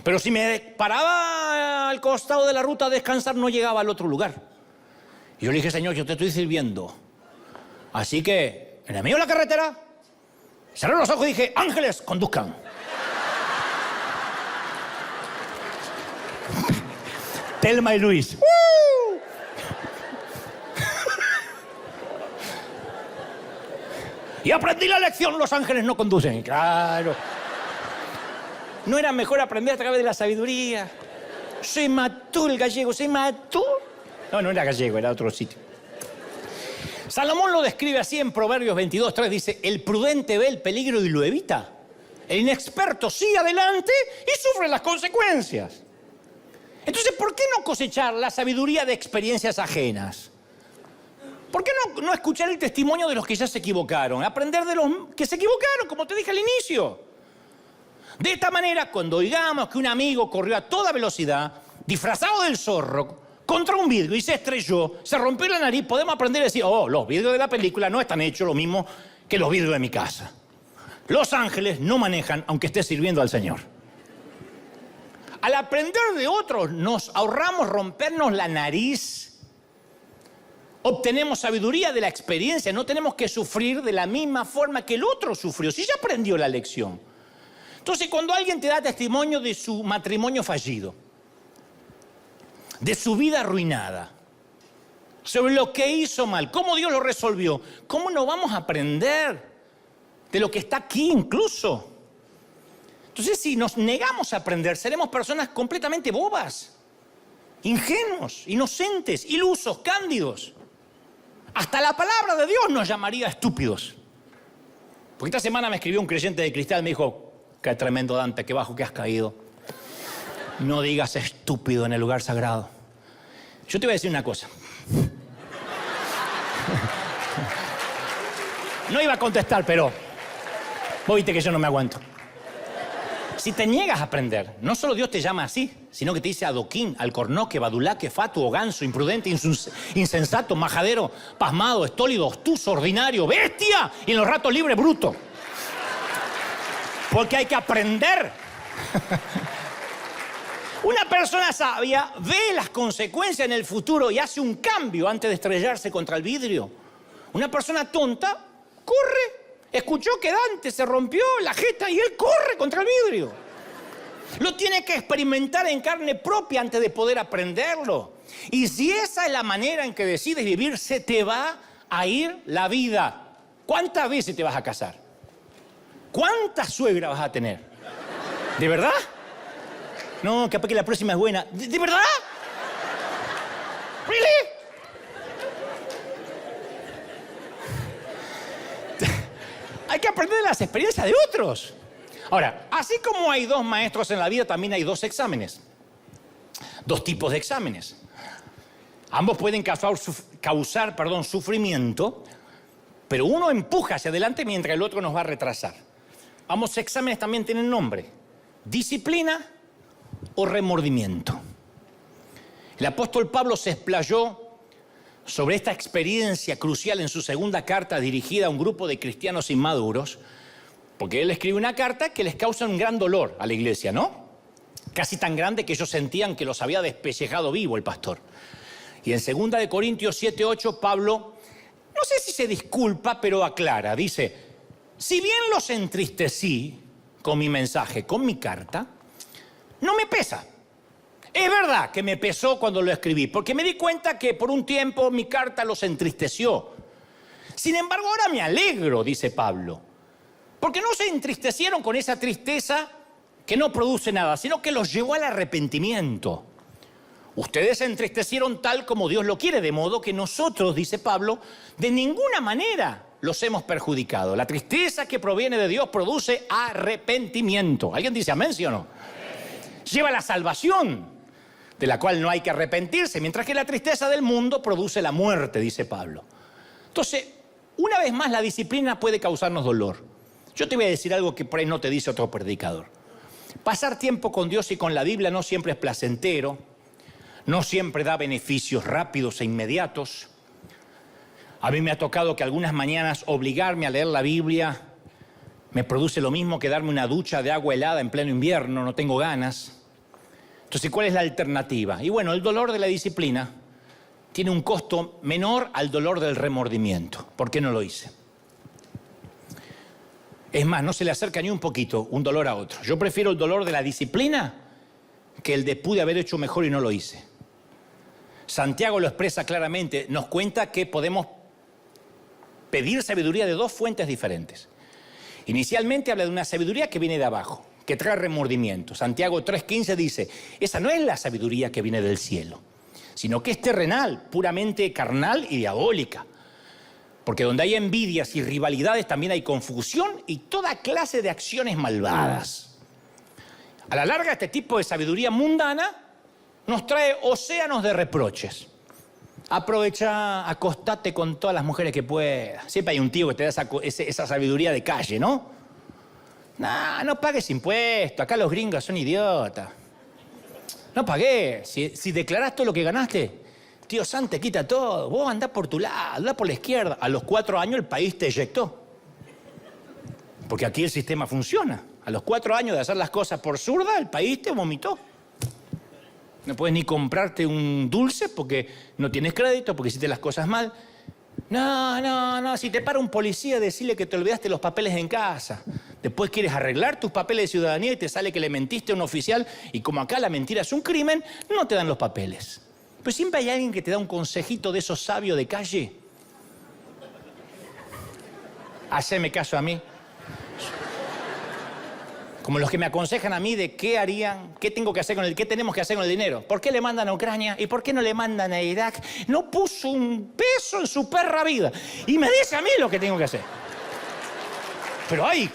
Pero si me paraba al costado de la ruta a descansar, no llegaba al otro lugar. Y yo le dije, Señor, yo te estoy sirviendo. Así que, en el medio de la carretera, cerré los ojos y dije, ángeles, conduzcan. Telma y Luis. Y aprendí la lección, los ángeles no conducen. Claro. ¿No era mejor aprender a través de la sabiduría? Se mató el gallego, se mató. No era gallego, era otro sitio. Salomón lo describe así en Proverbios 22:3. Dice, el prudente ve el peligro y lo evita. El inexperto sigue adelante y sufre las consecuencias. Entonces, ¿por qué no cosechar la sabiduría de experiencias ajenas? ¿Por qué no escuchar el testimonio de los que ya se equivocaron? Aprender de los que se equivocaron, como te dije al inicio. De esta manera, cuando oigamos que un amigo corrió a toda velocidad, disfrazado del zorro, contra un vidrio y se estrelló, se rompió la nariz, podemos aprender a decir, los vidrios de la película no están hechos lo mismo que los vidrios de mi casa. Los ángeles no manejan aunque esté sirviendo al Señor. Al aprender de otros, nos ahorramos rompernos la nariz. Obtenemos sabiduría de la experiencia, no tenemos que sufrir de la misma forma que el otro sufrió, si ya aprendió la lección. Entonces, cuando alguien te da testimonio de su matrimonio fallido, de su vida arruinada, sobre lo que hizo mal, cómo Dios lo resolvió, ¿cómo no vamos a aprender de lo que está aquí incluso? Entonces, si nos negamos a aprender, seremos personas completamente bobas, ingenuos, inocentes, ilusos, cándidos. Hasta la palabra de Dios nos llamaría estúpidos. Porque esta semana me escribió un creyente de Cristal, me dijo, qué tremendo Dante, qué bajo que has caído. No digas estúpido en el lugar sagrado. Yo te voy a decir una cosa. No iba a contestar, pero vos viste que yo no me aguanto. Si te niegas a aprender, no solo Dios te llama así, sino que te dice adoquín, alcornoque, badulaque, fatuo, ganso, imprudente, insensato, majadero, pasmado, estólido, obtuso, ordinario, bestia, y en los ratos libres, bruto. Porque hay que aprender. Una persona sabia ve las consecuencias en el futuro y hace un cambio antes de estrellarse contra el vidrio. Una persona tonta corre. Escuchó que Dante se rompió la jeta y él corre contra el vidrio. Lo tiene que experimentar en carne propia antes de poder aprenderlo. Y si esa es la manera en que decides vivir, se te va a ir la vida. ¿Cuántas veces te vas a casar? ¿Cuántas suegras vas a tener? ¿De verdad? No, capaz que la próxima es buena. ¿De verdad? ¿Really? Hay que aprender de las experiencias de otros. Ahora, así como hay 2 maestros en la vida, también hay 2 exámenes. 2 tipos de exámenes. Ambos pueden causar sufrimiento, pero uno empuja hacia adelante mientras el otro nos va a retrasar. Ambos exámenes también tienen nombre. Disciplina o remordimiento. El apóstol Pablo se explayó sobre esta experiencia crucial en su segunda carta dirigida a un grupo de cristianos inmaduros, porque él escribe una carta que les causa un gran dolor a la iglesia, ¿no? Casi tan grande que ellos sentían que los había despellejado vivo el pastor. Y en 2 de Corintios 7:8, Pablo, no sé si se disculpa, pero aclara, dice, si bien los entristecí con mi mensaje, con mi carta, no me pesa. Es verdad que me pesó cuando lo escribí, porque me di cuenta que por un tiempo mi carta los entristeció. Sin embargo, ahora me alegro, dice Pablo, porque no se entristecieron con esa tristeza que no produce nada, sino que los llevó al arrepentimiento. Ustedes se entristecieron tal como Dios lo quiere, de modo que nosotros, dice Pablo, de ninguna manera los hemos perjudicado. La tristeza que proviene de Dios produce arrepentimiento. ¿Alguien dice amén, sí o no? Lleva a la salvación, de la cual no hay que arrepentirse, mientras que la tristeza del mundo produce la muerte, dice Pablo. Entonces, una vez más, la disciplina puede causarnos dolor. Yo te voy a decir algo que por ahí no te dice otro predicador. Pasar tiempo con Dios y con la Biblia no siempre es placentero, no siempre da beneficios rápidos e inmediatos. A mí me ha tocado que algunas mañanas obligarme a leer la Biblia me produce lo mismo que darme una ducha de agua helada en pleno invierno, no tengo ganas. Entonces, ¿cuál es la alternativa? Y bueno, el dolor de la disciplina tiene un costo menor al dolor del remordimiento. ¿Por qué no lo hice? Es más, no se le acerca ni un poquito un dolor a otro. Yo prefiero el dolor de la disciplina que el de pude haber hecho mejor y no lo hice. Santiago lo expresa claramente, nos cuenta que podemos pedir sabiduría de dos fuentes diferentes. Inicialmente habla de una sabiduría que viene de abajo, que trae remordimiento. Santiago 3:15 dice, esa no es la sabiduría que viene del cielo, sino que es terrenal, puramente carnal y diabólica. Porque donde hay envidias y rivalidades también hay confusión y toda clase de acciones malvadas. A la larga, este tipo de sabiduría mundana nos trae océanos de reproches. Aprovecha, acostate con todas las mujeres que puedas. Siempre hay un tío que te da esa sabiduría de calle, ¿no? No pagues impuestos, acá los gringos son idiotas. No pagues, si declarás todo lo que ganaste, tío San te quita todo, vos andás por tu lado, andás por la izquierda. A los 4 años el país te eyectó. Porque aquí el sistema funciona. A los 4 años de hacer las cosas por zurda, el país te vomitó. No puedes ni comprarte un dulce porque no tienes crédito, porque hiciste las cosas mal. No, si te para un policía, decirle que te olvidaste los papeles en casa. Después quieres arreglar tus papeles de ciudadanía y te sale que le mentiste a un oficial y como acá la mentira es un crimen, no te dan los papeles. Pero siempre hay alguien que te da un consejito de esos sabios de calle. Haceme caso a mí. Como los que me aconsejan a mí de qué harían, qué tengo que hacer con qué tenemos que hacer con el dinero. ¿Por qué le mandan a Ucrania y por qué no le mandan a Irak? No puso un peso en su perra vida. Y me dice a mí lo que tengo que hacer. Pero ay,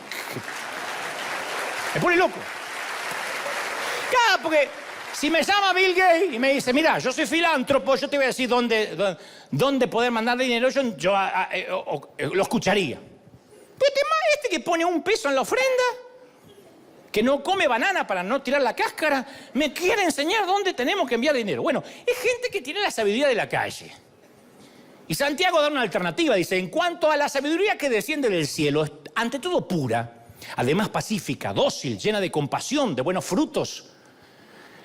me pone loco. Claro, porque si me llama Bill Gates y me dice, mira, yo soy filántropo, yo te voy a decir dónde poder mandar dinero, yo lo escucharía. Pero este que pone un peso en la ofrenda, que no come banana para no tirar la cáscara, me quiere enseñar dónde tenemos que enviar dinero. Bueno, es gente que tiene la sabiduría de la calle. Y Santiago da una alternativa, dice, en cuanto a la sabiduría que desciende del cielo, es ante todo pura, además pacífica, dócil, llena de compasión, de buenos frutos.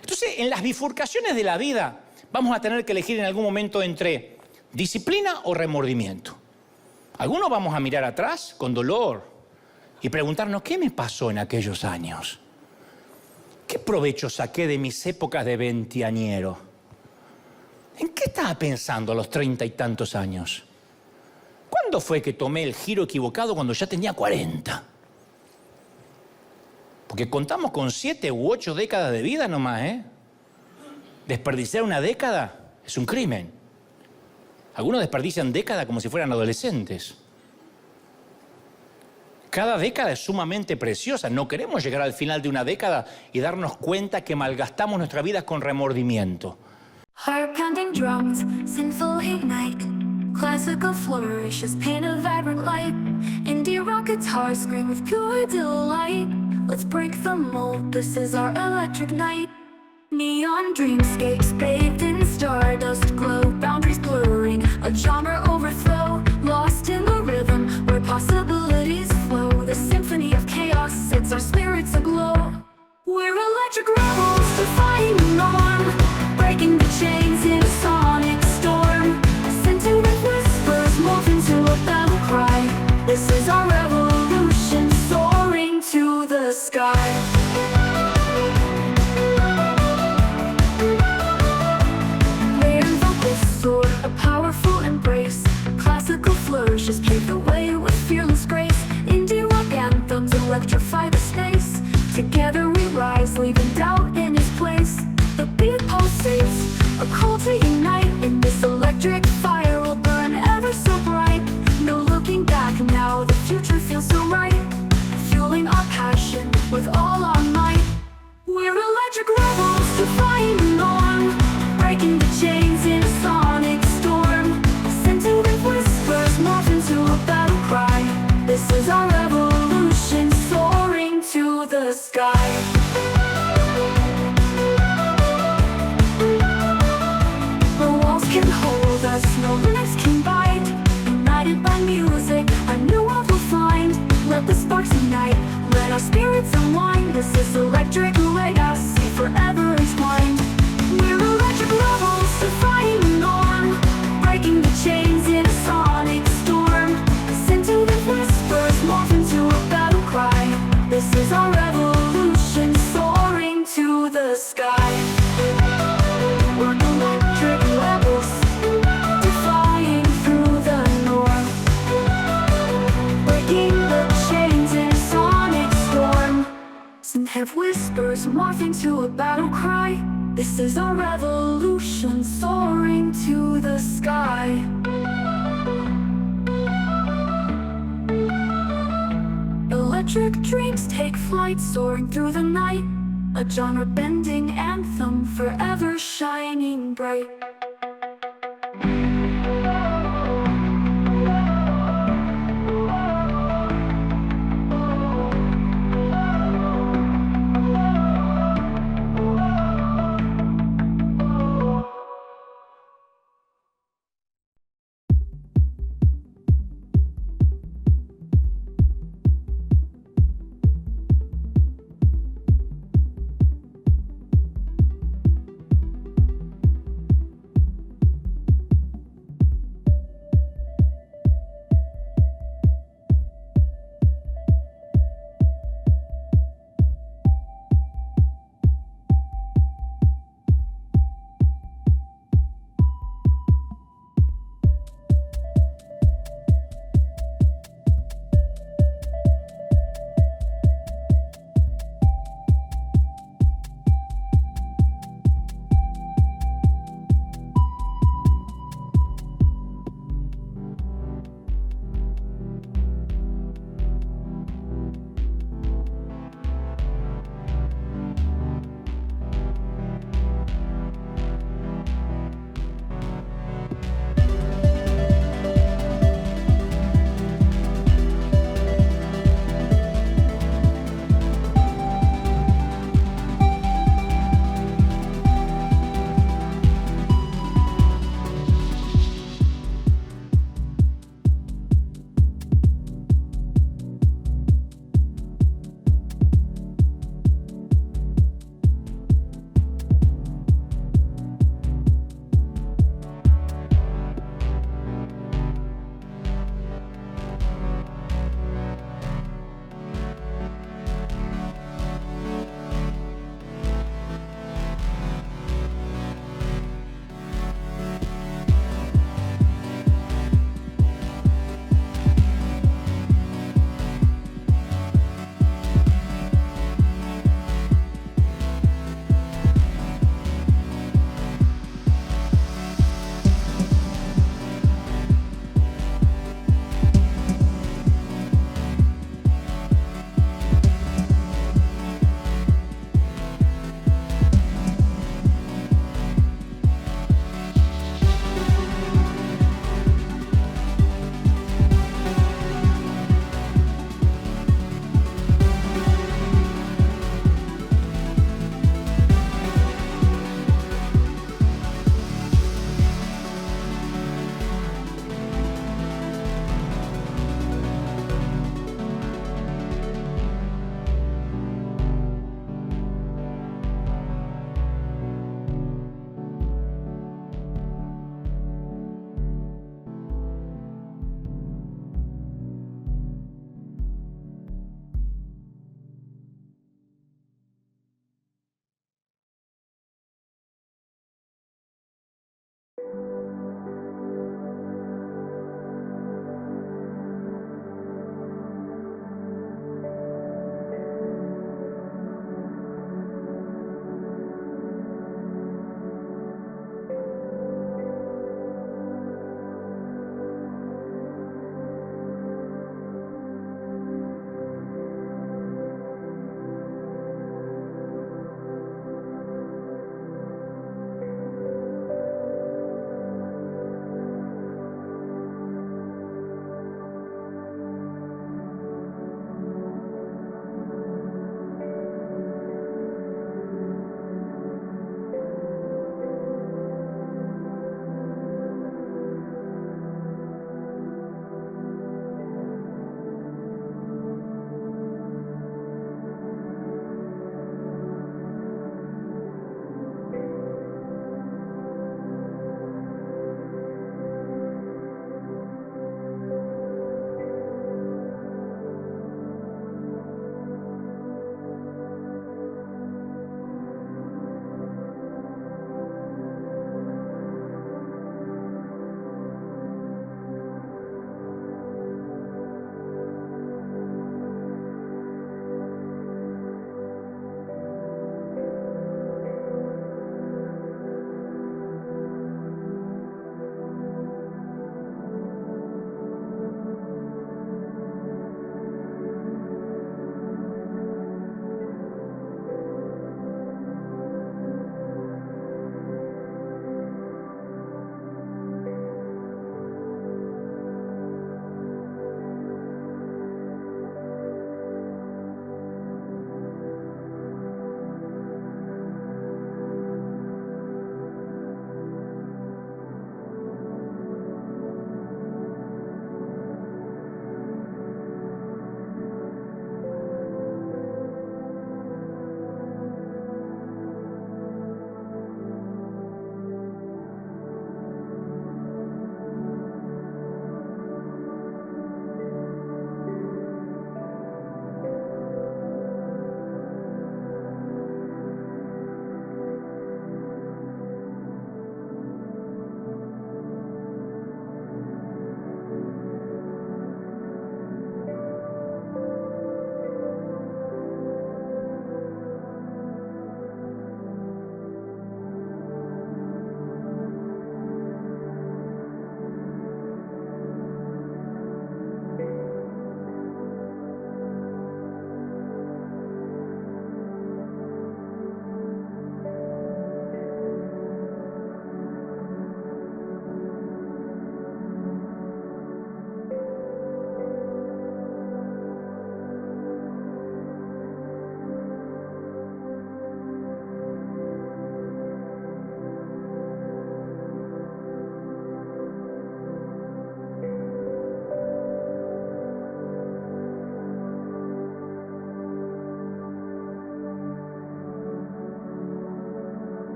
Entonces, en las bifurcaciones de la vida, vamos a tener que elegir en algún momento entre disciplina o remordimiento. Algunos vamos a mirar atrás con dolor y preguntarnos, ¿qué me pasó en aquellos años? ¿Qué provecho saqué de mis épocas de veinteañero? ¿En qué estaba pensando a los 30 y tantos años? ¿Cuándo fue que tomé el giro equivocado cuando ya tenía 40? Porque contamos con 7 u 8 décadas de vida nomás, ¿eh? Desperdiciar una década es un crimen. Algunos desperdician décadas como si fueran adolescentes. Cada década es sumamente preciosa. No queremos llegar al final de una década y darnos cuenta que malgastamos nuestra vida con remordimiento. Heart pounding drums, sinful ignite. Classical flourishes, paint a vibrant light. Indie rock guitars scream with pure delight. Let's break the mold, this is our electric night. Neon dreamscapes bathed in stardust glow. Boundaries blurring, a genre overflow. Lost in the rhythm where possibilities flow. The symphony of chaos sets our spirits aglow. We're electric rebels defying the norm, breaking the chains in a sonic storm. Sentient whispers morph into a battle cry. This is our revolution soaring to the sky. music, a new world will find. Let the sparks ignite, let our spirits unwind. This is electric legacy, forever entwined. We're electric rebels, defying the norm, breaking the chains in a sonic storm. Scintillating whispers morph into a battle cry. This is our revolution, soaring to the sky. We're electric rebels, defying through the norm, breaking the chains in a sonic storm. Some have whispers morph into a battle cry. This is our revolution, soaring to the sky. Electric dreams take flight, soaring through the night. A genre-bending anthem, forever shining bright.